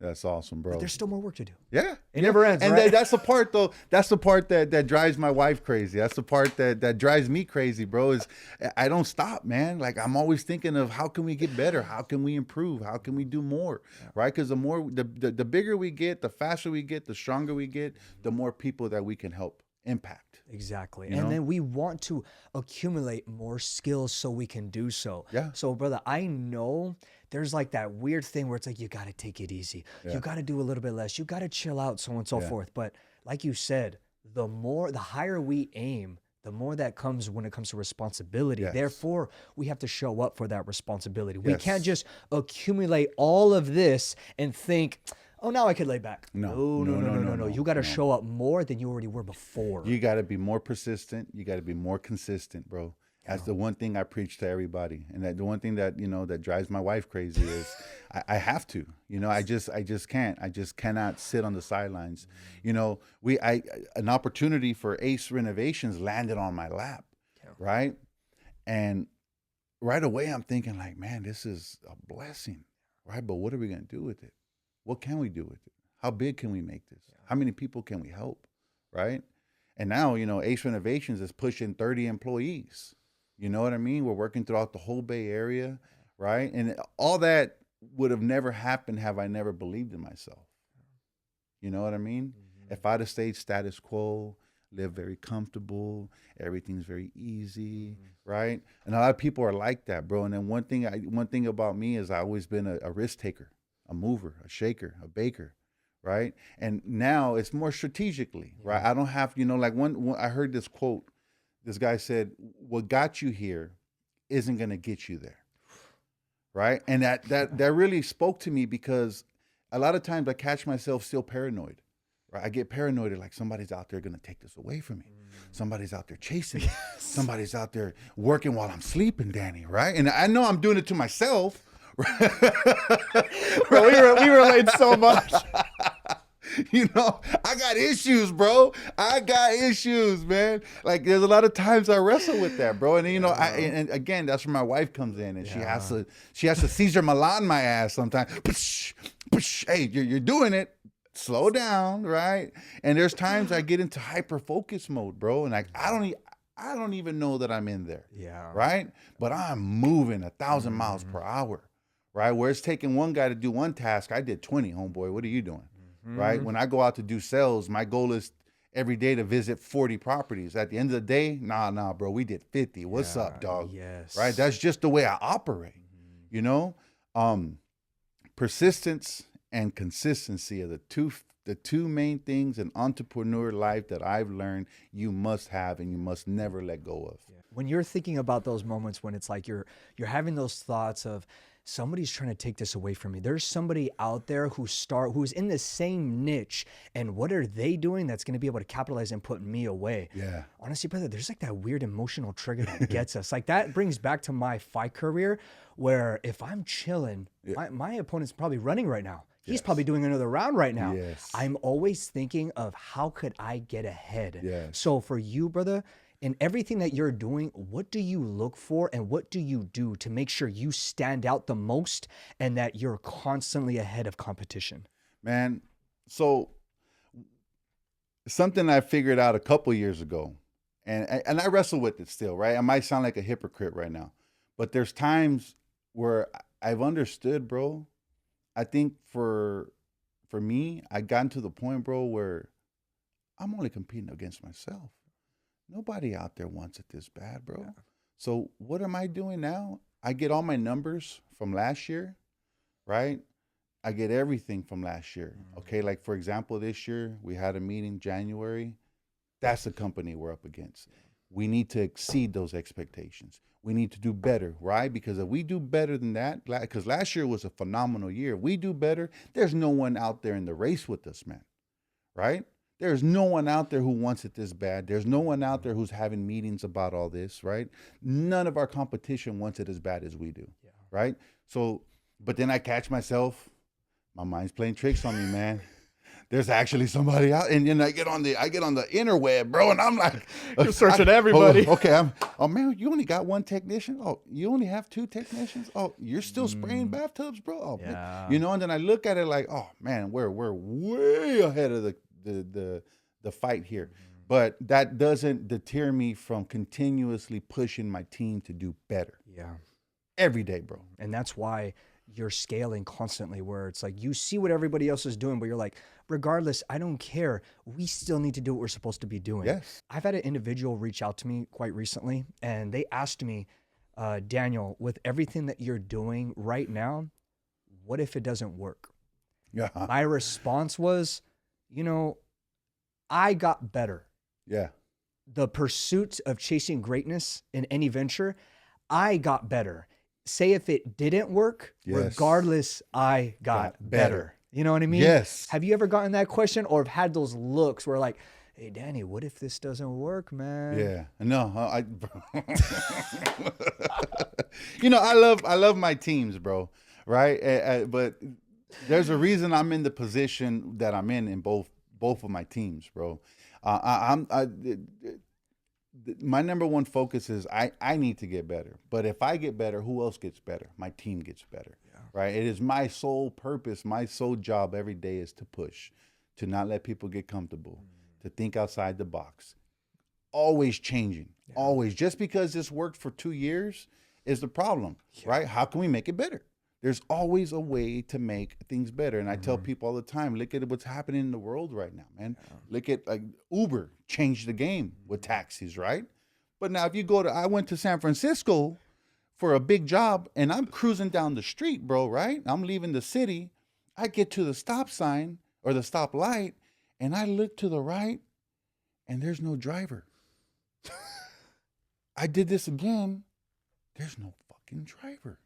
That's awesome, bro. but there's still more work to do. Yeah. It never ends, And right? that's the part though. That's the part that drives my wife crazy. That's the part that drives me crazy, bro. Is I don't stop, man. Like I'm always thinking of how can we get better? How can we improve? How can we do more? Right? Because the bigger we get, the faster we get, the stronger we get, the more people that we can help impact. Exactly. You And know? then we want to accumulate more skills so we can do so. Yeah. So, brother, I know there's like that weird thing where it's like, you got to take it easy. Yeah. You got to do a little bit less. You got to chill out, so on and so Yeah. forth. But like you said, the higher we aim, the more that comes when it comes to responsibility. Yes. Therefore, we have to show up for that responsibility. We Yes. can't just accumulate all of this and think, oh, now I could lay back. No. No. You got to show up more than you already were before. You got to be more persistent. You got to be more consistent, bro. That's the one thing I preach to everybody, and the one thing that that drives my wife crazy is I have to. I just can't. I just cannot sit on the sidelines. An opportunity for Ace Renovations landed on my lap, right? And right away I'm thinking like, man, this is a blessing, right? But what are we gonna do with it? What can we do with it? How big can we make this? How many people can we help, right? And now, Ace Renovations is pushing 30 employees. You know what I mean? We're working throughout the whole Bay Area, right? And all that would have never happened have I never believed in myself. You know what I mean? If I'd have stayed status quo, lived very comfortable, everything's very easy, right? And a lot of people are like that, bro. And then one thing about me is I've always been a risk taker, a mover, a shaker, a baker, right? And now it's more strategically, right? I don't have, like one I heard this quote. This guy said, what got you here isn't going to get you there. Right. And that really spoke to me because a lot of times I catch myself still paranoid. right? I get paranoid like somebody's out there going to take this away from me. Somebody's out there chasing me. Somebody's out there working while I'm sleeping, Danny, right? And I know I'm doing it to myself. Bro, we relate so much. You know, I got issues, bro. I got issues, man. Like there's a lot of times I wrestle with that, bro. And you know, and again, that's where my wife comes in, and she has to Caesar Milan my ass sometimes. Push, push. Hey, you're doing it. Slow down, right? And there's times I get into hyper focus mode, bro, and like I don't even know that I'm in there. Yeah. Right? But I'm moving 1,000 miles per hour. Right? Where it's taking one guy to do one task, I did 20, homeboy. What are you doing? Right? When I go out to do sales, my goal is every day to visit 40 properties. At the end of the day, nah, bro, we did 50. What's up, dog? Yes. Right? That's just the way I operate. You know? Persistence and consistency are the two main things in entrepreneur life that I've learned you must have and you must never let go of. When you're thinking about those moments when it's like you're having those thoughts of somebody's trying to take this away from me. There's somebody out there who's in the same niche, and what are they doing that's going to be able to capitalize and put me away? Yeah. Honestly, brother, there's like that weird emotional trigger that gets us. Like that brings back to my fight career where if I'm chilling, my opponent's probably running right now. He's probably doing another round right now. Yes. I'm always thinking of how could I get ahead? Yes. So for you, brother, in everything that you're doing, what do you look for and what do you do to make sure you stand out the most and that you're constantly ahead of competition? Man, so something I figured out a couple years ago, and I wrestle with it still, right? I might sound like a hypocrite right now, but there's times where I've understood, bro. I think for me, I gotten to the point, bro, where I'm only competing against myself. Nobody out there wants it this bad, bro. Yeah. So what am I doing now? I get all my numbers from last year, right? I get everything from last year. Okay, like for example, this year we had a meeting January. That's the company we're up against. We need to exceed those expectations. We need to do better, right? Because if we do better than that, because last year was a phenomenal year. If we do better, there's no one out there in the race with us, man, right? There's no one out there who wants it this bad. There's no one out there who's having meetings about all this, right? None of our competition wants it as bad as we do, right? So, but then I catch myself, my mind's playing tricks on me, man. There's actually somebody out, and then I get on the interweb, bro, and I'm like, you're searching everybody. Okay, oh man, you only got one technician. Oh, you only have two technicians. Oh, you're still spraying bathtubs, bro. Oh, man. You know, and then I look at it like, oh man, we're way ahead of the fight here. But that doesn't deter me from continuously pushing my team to do better. Yeah, every day, bro. And that's why you're scaling constantly, where it's like you see what everybody else is doing, but you're like, regardless, I don't care. We still need to do what we're supposed to be doing. Yes. I've had an individual reach out to me quite recently, and they asked me, Daniel, with everything that you're doing right now, what if it doesn't work? Yeah. My response was, I got better. Yeah. The pursuit of chasing greatness in any venture, I got better. Say if it didn't work, regardless, I got better. You know what I mean? Yes. Have you ever gotten that question or have had those looks where like, hey, Danny, what if this doesn't work, man? Yeah. No, I love my teams, bro. Right. But there's a reason I'm in the position that I'm in both of my teams, bro. My number one focus is I need to get better. But if I get better, who else gets better? My team gets better, right? It is my sole purpose, my sole job every day is to push, to not let people get comfortable, to think outside the box. Always changing, always. Just because this worked for 2 years is the problem, right? How can we make it better? There's always a way to make things better. And I tell people all the time, look at what's happening in the world right now, man. Look at like Uber changed the game with taxis, right? But now if you I went to San Francisco for a big job and I'm cruising down the street, bro, right? I'm leaving the city. I get to the stop sign or the stop light and I look to the right and there's no driver. I did this again. There's no fucking driver.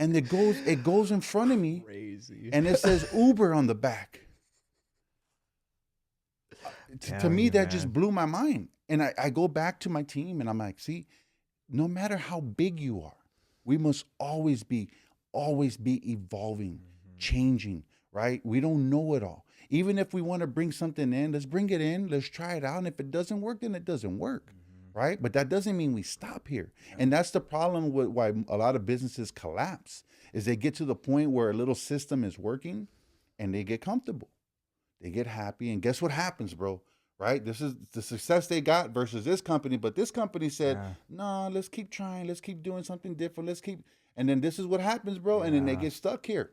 And it goes in front of me. Crazy. And it says Uber on the back. To me, that just blew my mind. And I go back to my team and I'm like, see, no matter how big you are, we must always be evolving, changing, right? We don't know it all. Even if we want to bring something in, let's bring it in, let's try it out. And if it doesn't work, then it doesn't work, right? But that doesn't mean we stop here. And that's the problem with why a lot of businesses collapse, is they get to the point where a little system is working and they get comfortable. They get happy. And guess what happens, bro? Right? This is the success they got versus this company. But this company said, no, let's keep trying. Let's keep doing something different. And then this is what happens, bro. And then they get stuck here.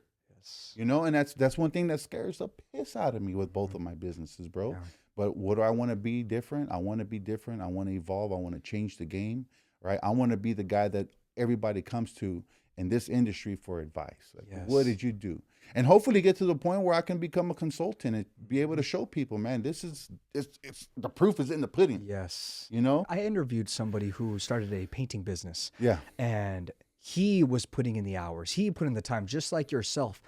You know, and that's one thing that scares the piss out of me with both of my businesses, bro. Yeah. But what do I want to be different? I want to be different. I want to evolve. I want to change the game, right? I want to be the guy that everybody comes to in this industry for advice. Like, what did you do? And hopefully get to the point where I can become a consultant and be able to show people, man, it's the proof is in the pudding. Yes. You know? I interviewed somebody who started a painting business. Yeah. And he was putting in the hours. He put in the time, just like yourself.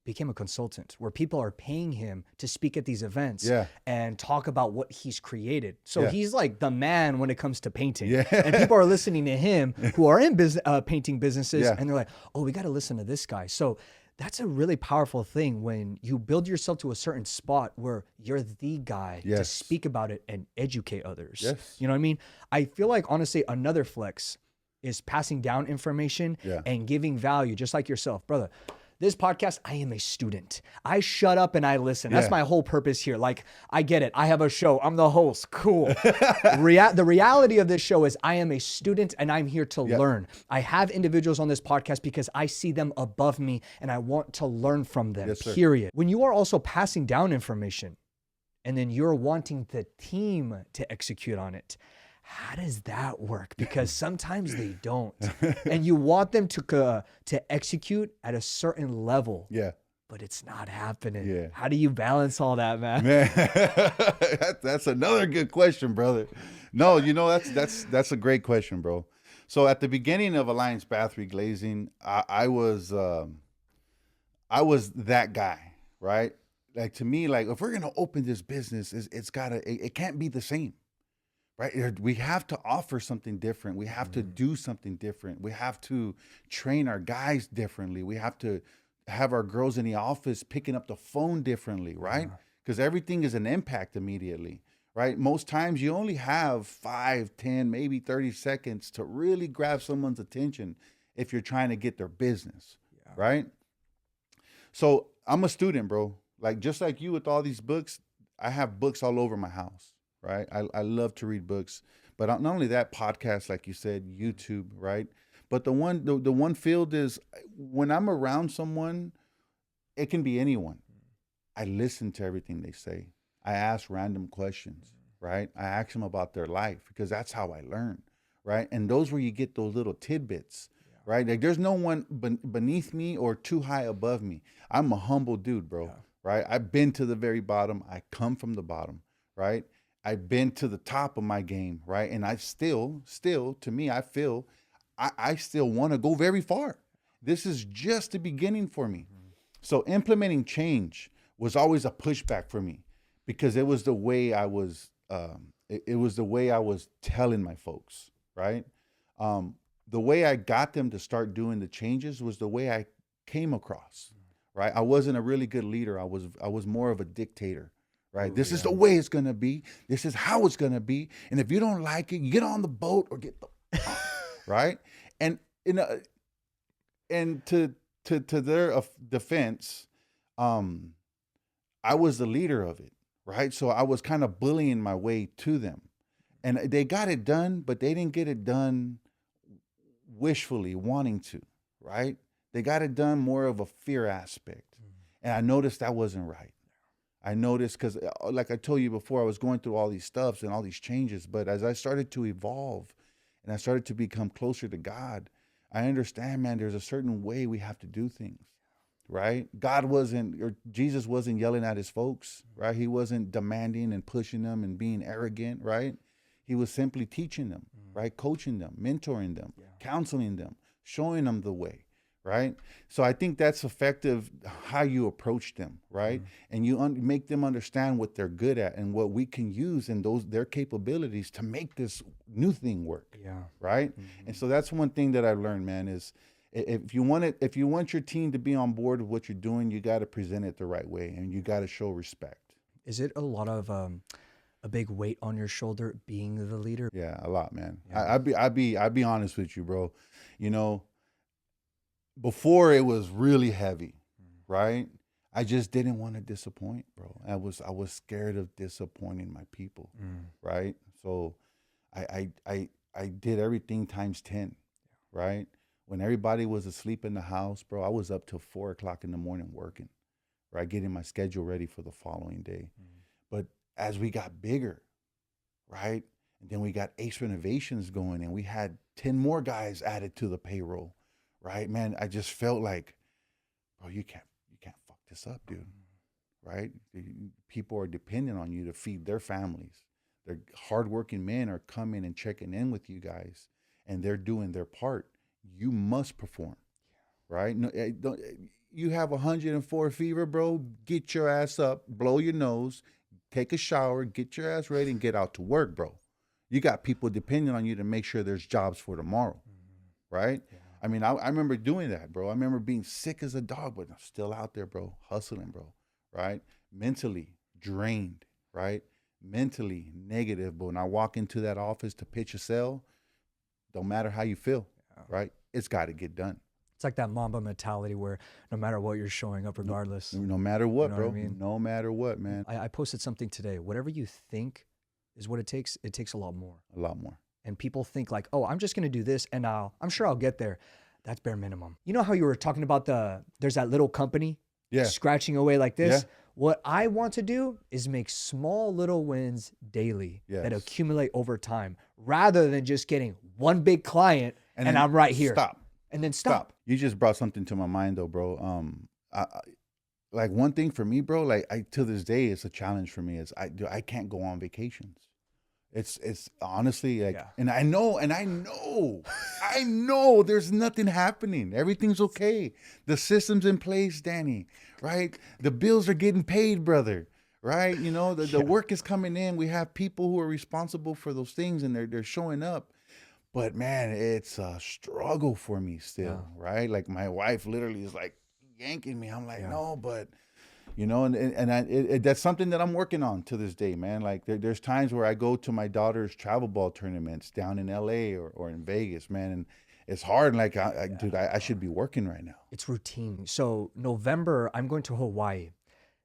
Became a consultant where people are paying him to speak at these events and talk about what he's created. So he's like the man when it comes to painting. And people are listening to him who are in painting businesses and they're like, oh, we got to listen to this guy. So that's a really powerful thing when you build yourself to a certain spot where you're the guy to speak about it and educate others. You know what I mean? I feel like, honestly, another flex is passing down information and giving value, just like yourself, brother. This podcast, I am a student. I shut up and I listen. That's my whole purpose here. Like, I get it. I have a show. I'm the host. Cool. The reality of this show is I am a student and I'm here to learn. I have individuals on this podcast because I see them above me and I want to learn from them, period. When you are also passing down information and then you're wanting the team to execute on it, how does that work? Because sometimes they don't. And you want them to execute at a certain level. Yeah. But it's not happening. Yeah. How do you balance all that, man? That's another good question, brother. No, you know, that's a great question, bro. So at the beginning of Alliance Bath Reglazing, I was that guy, right? Like, to me, like, if we're gonna open this business, it can't be the same. Right? We have to offer something different. We have to do something different. We have to train our guys differently. We have to have our girls in the office picking up the phone differently, right? Because everything is an impact immediately, right? Most times you only have 5, 10, maybe 30 seconds to really grab someone's attention if you're trying to get their business, right? So I'm a student, bro. Like, just like you with all these books, I have books all over my house. Right. I love to read books, but not only that, podcasts, like you said, YouTube, right? But the one field is when I'm around someone, it can be anyone. I listen to everything they say. I ask random questions, right? I ask them about their life because that's how I learn, right? And those where you get those little tidbits, right? Like, there's no one beneath me or too high above me. I'm a humble dude, bro, right? I've been to the very bottom. I come from the bottom, right? I've been to the top of my game, right? And I still, to me, I feel I still want to go very far. This is just the beginning for me. So implementing change was always a pushback for me because it was the way I was, it was the way I was telling my folks, right? The way I got them to start doing the changes was the way I came across, right? I wasn't a really good leader. I was more of a dictator. Right. This is the way it's going to be. This is how it's going to be. And if you don't like it, you get on the boat or get the right. And and to their defense, I was the leader of it. Right. So I was kind of bullying my way to them, and they got it done, but they didn't get it done wishfully wanting to. Right. They got it done more of a fear aspect. And I noticed that wasn't right. I noticed because, like I told you before, I was going through all these stuffs and all these changes. But as I started to evolve and I started to become closer to God, I understand, man, there's a certain way we have to do things, right? Jesus wasn't yelling at his folks, right? He wasn't demanding and pushing them and being arrogant, right? He was simply teaching them, right? Coaching them, mentoring them, counseling them, showing them the way, right? So I think that's effective how you approach them, right? And you make them understand what they're good at and what we can use in their capabilities to make this new thing work. Yeah. Right. And so that's one thing that I learned, man, is if you want your team to be on board with what you're doing, you got to present it the right way and you got to show respect. Is it a lot of a big weight on your shoulder being the leader? Yeah, a lot, man. Yeah. I'd be honest with you, bro. You know, before it was really heavy, right? I just didn't want to disappoint, bro. I was scared of disappointing my people, right? So I did everything times 10, right? When everybody was asleep in the house, bro, I was up till 4 o'clock in the morning working, right? Getting my schedule ready for the following day. But as we got bigger, right? And then we got Ace Renovations going and we had 10 more guys added to the payroll, right? Man, I just felt like, bro, you can't fuck this up, dude, right? People are dependent on you to feed their families. Their hardworking men are coming and checking in with you guys and they're doing their part. You must perform, right? No, you have 104 fever, bro, get your ass up, blow your nose, take a shower, get your ass ready and get out to work, bro. You got people depending on you to make sure there's jobs for tomorrow, right? Yeah. I mean, I remember doing that, bro. I remember being sick as a dog, but I'm still out there, bro, hustling, bro, right? Mentally drained, right? Mentally negative, but when I walk into that office to pitch a sale, don't matter how you feel, right? It's got to get done. It's like that Mamba mentality where no matter what, you're showing up regardless. No matter what, you know bro. What I mean? No matter what, man. I posted something today. Whatever you think is what it takes a lot more. A lot more. And people think like, oh, I'm just going to do this and I'm sure I'll get there. That's bare minimum. You know how you were talking about there's that little company scratching away like this? Yeah. What I want to do is make small little wins daily that accumulate over time rather than just getting one big client and I'm right here. Stop. And then stop. You just brought something to my mind though, bro. Like one thing for me, bro, like to this day, it's a challenge for me is I can't go on vacations. It's honestly like, and I know there's nothing happening. Everything's okay. The system's in place, Danny, right? The bills are getting paid, brother, right? You know, the work is coming in. We have people who are responsible for those things and they're showing up. But man, it's a struggle for me still, right? Like my wife literally is like yanking me. I'm like, no, but you know, and that's something that I'm working on to this day, man. Like there's times where I go to my daughter's travel ball tournaments down in LA or in Vegas, man. And it's hard. Like, dude, I should be working right now. It's routine. So November, I'm going to Hawaii.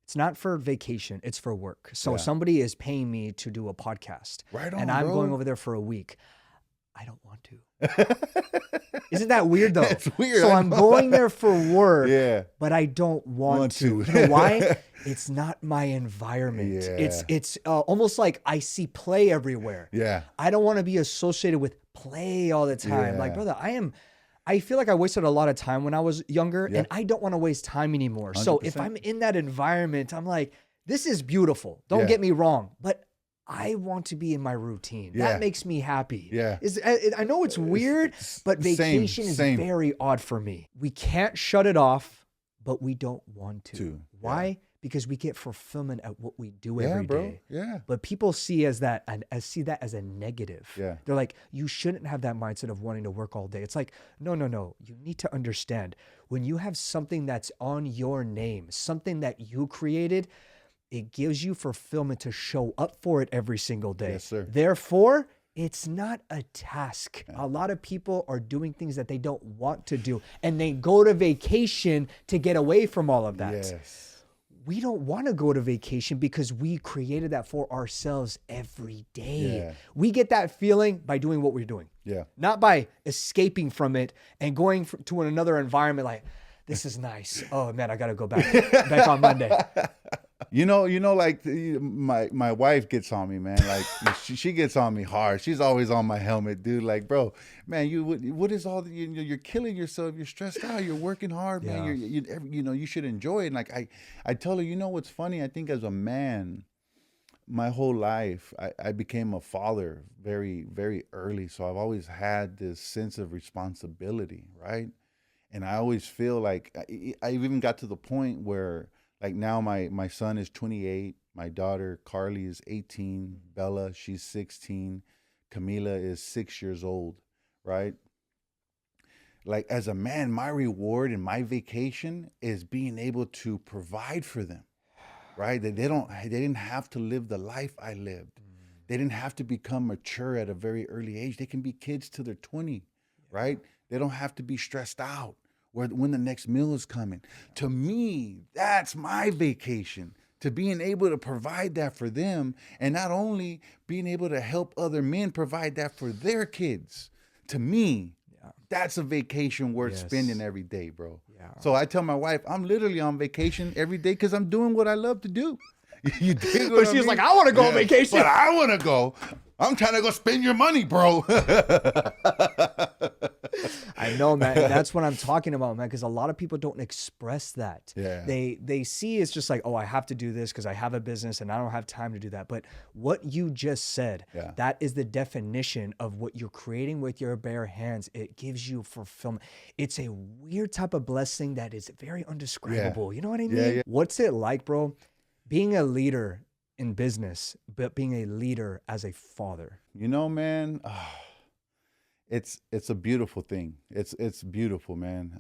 It's not for vacation. It's for work. So somebody is paying me to do a podcast. Right on, and I'm bro. going over there for a week. I don't want to. Isn't that weird though? It's weird. So I'm going there for work, but I don't want to. You know why? It's not my environment. Yeah. It's almost like I see play everywhere. Yeah. I don't want to be associated with play all the time. Yeah. Like, brother, I feel like I wasted a lot of time when I was younger and I don't want to waste time anymore. 100%. So if I'm in that environment, I'm like, this is beautiful. Don't get me wrong, but I want to be in my routine. That makes me happy. Yeah. I know it's weird, but vacation is very odd for me. We can't shut it off, but we don't want to. Why? Yeah. Because we get fulfillment at what we do every day. Yeah. But people see that as a negative. Yeah. They're like, you shouldn't have that mindset of wanting to work all day. It's like, no. You need to understand when you have something that's on your name, something that you created, it gives you fulfillment to show up for it every single day. Yes, sir. Therefore, it's not a task. A lot of people are doing things that they don't want to do, and they go to vacation to get away from all of that. Yes. We don't want to go to vacation because we created that for ourselves every day. Yeah. We get that feeling by doing what we're doing. Yeah. Not by escaping from it and going to another environment like, this is nice. Oh man, I got to go back on Monday. You know, like my wife gets on me, man. Like she gets on me hard. She's always on my helmet, dude. Like, bro, man, what is all you're killing yourself. You're stressed out. You're working hard, man. You should enjoy it. And like I tell her, you know what's funny? I think as a man, my whole life, I became a father very, very early. So I've always had this sense of responsibility, right? And I always feel like I even got to the point where like now my son is 28, my daughter Carly is 18, Bella, she's 16, Camila is 6 years old, right? Like as a man, my reward and my vacation is being able to provide for them, right? That they didn't have to live the life I lived. They didn't have to become mature at a very early age. They can be kids till they're 20, right? They don't have to be stressed out when the next meal is coming. To me, that's my vacation, to being able to provide that for them, and not only being able to help other men provide that for their kids. To me, that's a vacation worth spending every day, bro. Yeah. So I tell my wife, I'm literally on vacation every day because I'm doing what I love to do. You dig what But she's like, I want to go on vacation. But I want to go. I'm trying to go spend your money, bro. I know, man. That's what I'm talking about, man, because a lot of people don't express that. Yeah. They see it's just like, oh, I have to do this because I have a business and I don't have time to do that. But what you just said, that is the definition of what you're creating with your bare hands. It gives you fulfillment. It's a weird type of blessing that is very undescribable. You know what I mean? What's it like, bro, being a leader in business, but being a leader as a father? You know, man, it's a beautiful thing. It's beautiful, man.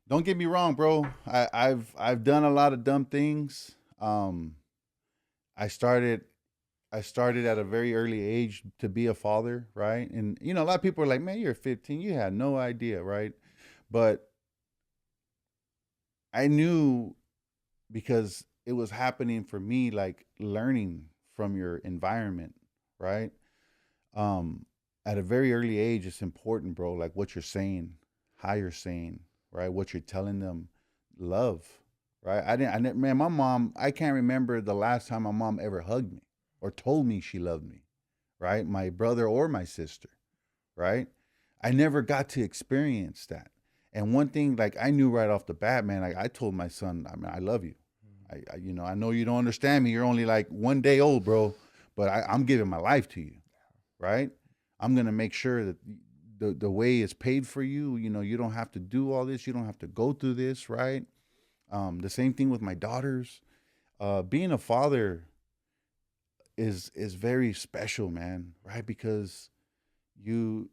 Don't get me wrong, bro. I've done a lot of dumb things. I started at a very early age to be a father, right? And you know, a lot of people are like, "Man, you're 15. You had no idea, right?" But I knew because it was happening for me, like learning from your environment, right? At a very early age, it's important, bro. Like what you're saying, how you're saying, right? What you're telling them, love, right? Man, my mom, I can't remember the last time my mom ever hugged me or told me she loved me, right? My brother or my sister, right? I never got to experience that. And one thing, like I knew right off the bat, man, like I told my son, I mean, I love you. You know, I know you don't understand me. You're only like 1 day old, bro, but I'm giving my life to you, right? I'm going to make sure that the way it's paid for you, you know, you don't have to do all this. You don't have to go through this, right? The same thing with my daughters. Being a father is very special, man, right? Because you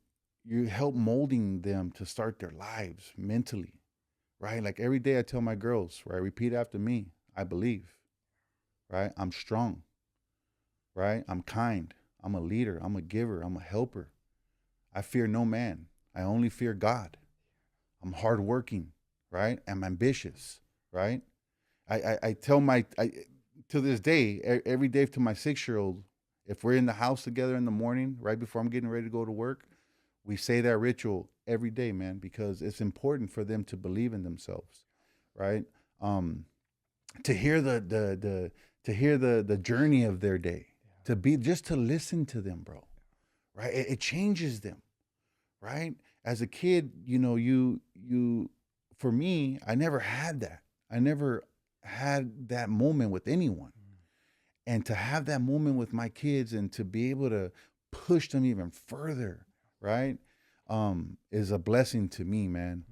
help molding them to start their lives mentally, right? Like every day I tell my girls, right, repeat after me. I believe, right? I'm strong, right? I'm kind. I'm a leader. I'm a giver. I'm a helper. I fear no man. I only fear God. I'm hardworking, right? I'm ambitious, right? I tell to this day, every day to my 6-year-old, if we're in the house together in the morning, right before I'm getting ready to go to work, we say that ritual every day, man, because it's important for them to believe in themselves, right? To hear the journey of their day, to be just to listen to them, bro, right? It changes them, right? As a kid, you know, you for me, I never had that. I never had that moment with anyone, and to have that moment with my kids and to be able to push them even further, right, is a blessing to me, man.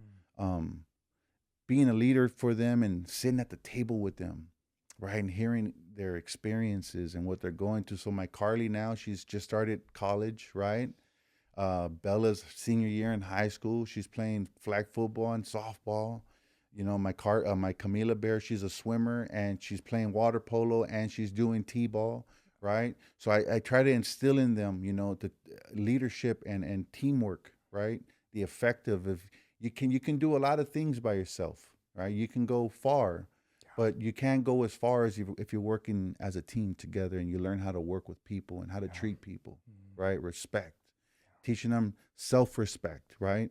Being a leader for them and sitting at the table with them, right, and hearing their experiences and what they're going through. So my Carly now, she's just started college, right? Bella's senior year in high school. She's playing flag football and softball. You know, my Camila Bear, she's a swimmer and she's playing water polo and she's doing t-ball, right? So I try to instill in them, you know, the leadership and teamwork, right? The effective of you can do a lot of things by yourself, right? You can go far, but you can't go as far as if you're working as a team together and you learn how to work with people and how to treat people, right? Respect, teaching them self-respect, right?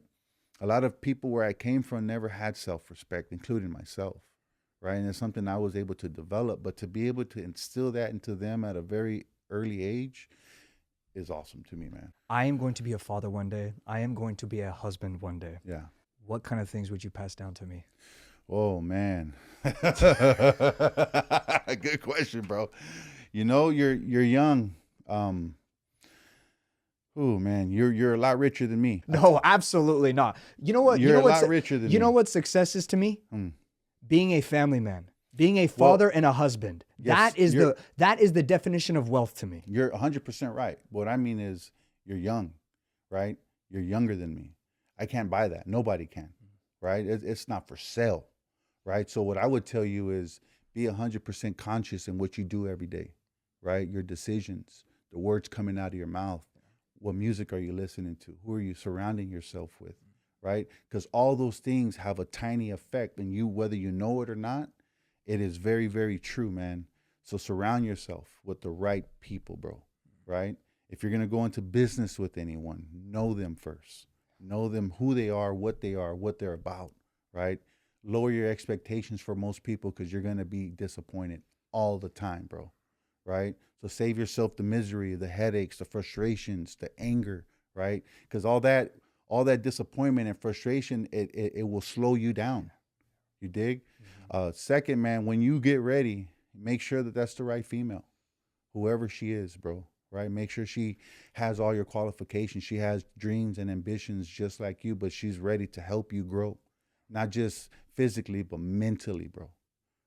A lot of people where I came from never had self-respect, including myself, right? And it's something I was able to develop, but to be able to instill that into them at a very early age is awesome to me, man. I am going to be a father one day. I am going to be a husband one day. Yeah. What kind of things would you pass down to me? Oh, man. Good question, bro. You know, you're young. Oh man, you're a lot richer than me. No, absolutely not. You know what? You're you know a what? lot richer than You know me. what success is to me? Mm. Being a family man, being a father and a husband. Yes, that is the definition of wealth to me. You're 100% right. What I mean is you're young, right? You're younger than me. I can't buy that. Nobody can, right? It's not for sale, right? So what I would tell you is be 100% conscious in what you do every day, right? Your decisions, the words coming out of your mouth. What music are you listening to? Who are you surrounding yourself with, right? Because all those things have a tiny effect on you, whether you know it or not. It is very, very true, man. So surround yourself with the right people, bro, right? If you're going to go into business with anyone, know them first. Know them, who they are, what they're about, right? Lower your expectations for most people because you're going to be disappointed all the time, bro, right? So save yourself the misery, the headaches, the frustrations, the anger, right? Because all that disappointment and frustration, it will slow you down. You dig? Second, man, when you get ready, make sure that that's the right female, whoever she is, bro, right? Make sure she has all your qualifications. She has dreams and ambitions just like you, but she's ready to help you grow, not just physically, but mentally, bro,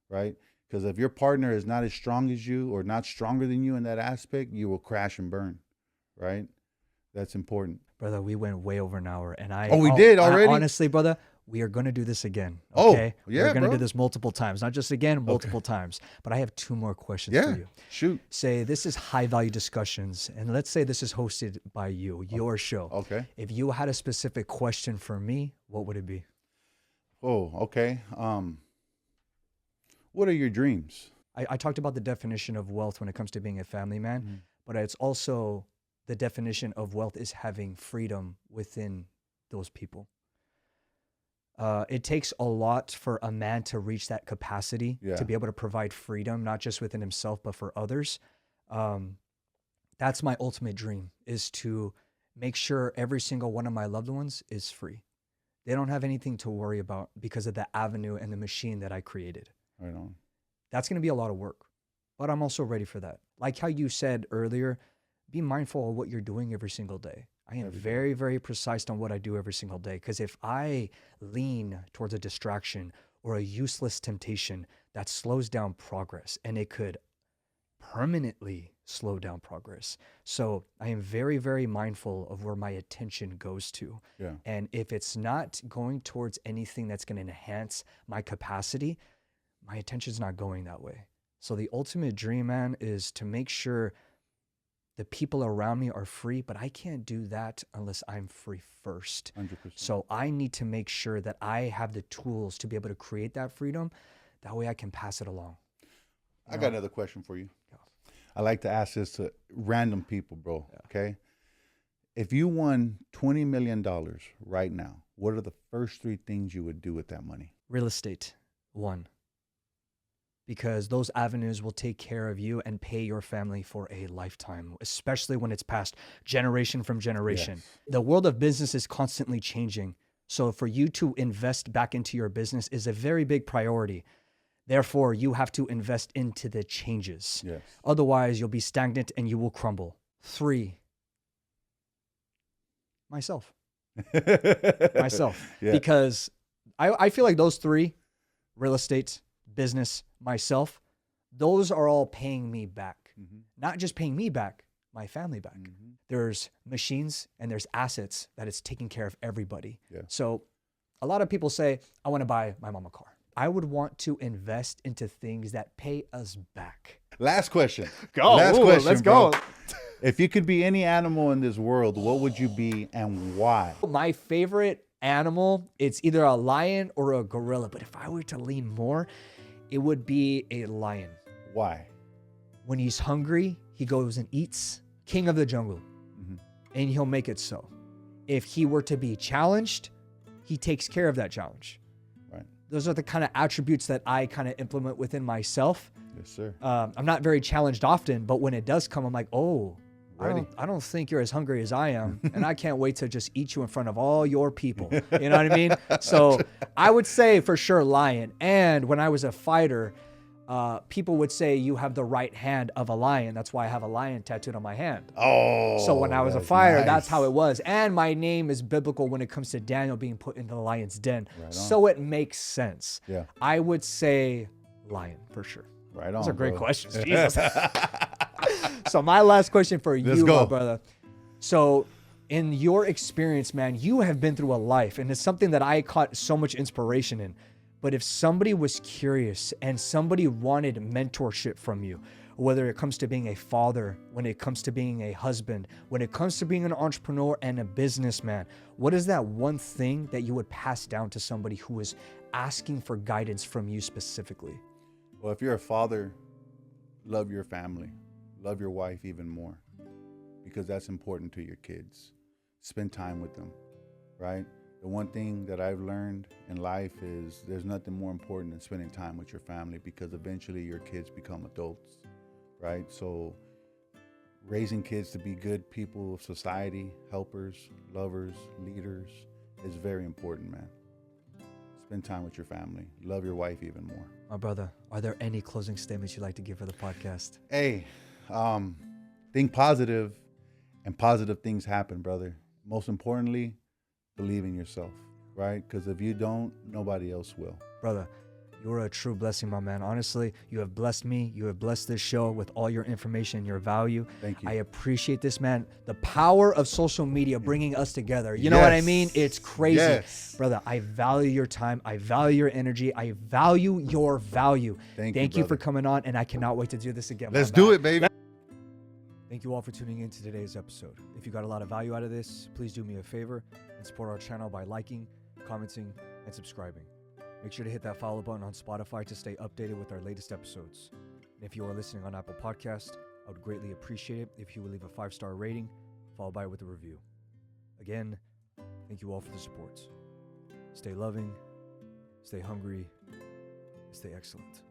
right? Because if your partner is not as strong as you or not stronger than you in that aspect, you will crash and burn, right? That's important. Brother, we went way over an hour, and we did already? Honestly, brother, we are going to do this again. Oh, Okay? yeah, We're going to bro. do this multiple times, not just again, multiple times. But I have two more questions for you. Shoot. Say this is High Value Discussions, and let's say this is hosted by you, your show. Okay. If you had a specific question for me, what would it be? Oh, okay. What are your dreams? I talked about the definition of wealth when it comes to being a family man, but it's also the definition of wealth is having freedom within those people. It takes a lot for a man to reach that capacity to be able to provide freedom, not just within himself, but for others. That's my ultimate dream, is to make sure every single one of my loved ones is free. They don't have anything to worry about because of the avenue and the machine that I created. Right on. That's going to be a lot of work, but I'm also ready for that. Like how you said earlier, be mindful of what you're doing every single day. I am very, very precise on what I do every single day, because if I lean towards a distraction or a useless temptation, that slows down progress, and it could permanently slow down progress. So I am very, very mindful of where my attention goes to. Yeah. And if it's not going towards anything that's going to enhance my capacity, my attention's not going that way. So the ultimate dream, man, is to make sure the people around me are free, but I can't do that unless I'm free first. 100%. So I need to make sure that I have the tools to be able to create that freedom. That way I can pass it along. I got another question for you. I like to ask this to random people, bro. Yeah. Okay. If you won $20 million right now, what are the first three things you would do with that money? Real estate, one. Because those avenues will take care of you and pay your family for a lifetime, especially when it's passed generation from generation. Yes. The world of business is constantly changing. So for you to invest back into your business is a very big priority. Therefore, you have to invest into the changes. Yes. Otherwise, you'll be stagnant and you will crumble. 3, myself. Myself. Yeah. Because I feel like those 3, real estate, business, myself, those are all paying me back. Not just paying me back, my family back. There's machines and there's assets that it's taking care of everybody. Yeah. So a lot of people say, I want to buy my mom a car. I would want to invest into things that pay us back. Last question. Go. Last question, let's bro. go. If you could be any animal in this world, what would you be and why? My favorite animal, it's either a lion or a gorilla. But if I were to lean more, it would be a lion. Why? When he's hungry, he goes and eats. King of the jungle. And he'll make it so. If he were to be challenged, he takes care of that challenge. Right. Those are the kind of attributes that I kind of implement within myself. Yes, sir. I'm not very challenged often, but when it does come, I'm like, oh, ready. I don't think you're as hungry as I am. And I can't wait to just eat you in front of all your people. You know what I mean? So I would say for sure lion. And when I was a fighter, people would say you have the right hand of a lion. That's why I have a lion tattooed on my hand. Oh, so when I was a fire, nice. that's how it was. And my name is biblical when it comes to Daniel being put into the lion's den. Right on. So it makes sense. Yeah. I would say lion for sure. Right on. Those are great bro. questions. Jesus. So my last question for you, my brother. So in your experience, man, you have been through a life, and it's something that I caught so much inspiration in. But if somebody was curious and somebody wanted mentorship from you, whether it comes to being a father, when it comes to being a husband, when it comes to being an entrepreneur and a businessman, what is that one thing that you would pass down to somebody who is asking for guidance from you specifically? Well, if you're a father, love your family, love your wife even more, because that's important to your kids. Spend time with them, right? The one thing that I've learned in life is there's nothing more important than spending time with your family, because eventually your kids become adults, right? So raising kids to be good people of society, helpers, lovers, leaders is very important, man. Spend time with your family. Love your wife even more. My brother, are there any closing statements you'd like to give for the podcast? Hey, think positive, and positive things happen, brother. Most importantly, believe in yourself, right? Because if you don't, nobody else will. Brother, you're a true blessing, my man. Honestly, you have blessed me. You have blessed this show with all your information and your value. Thank you. I appreciate this, man. The power of social media bringing us together. You know what I mean? It's crazy. Yes. Brother, I value your time. I value your energy. I value your value. Thank you for coming on, and I cannot wait to do this again. Let's do it, baby. Thank you all for tuning in to today's episode. If you got a lot of value out of this, please do me a favor and support our channel by liking, commenting, and subscribing. Make sure to hit that follow button on Spotify to stay updated with our latest episodes. And if you are listening on Apple Podcast, I would greatly appreciate it if you would leave a 5-star rating, followed by with a review. Again, thank you all for the support. Stay loving, stay hungry, stay excellent.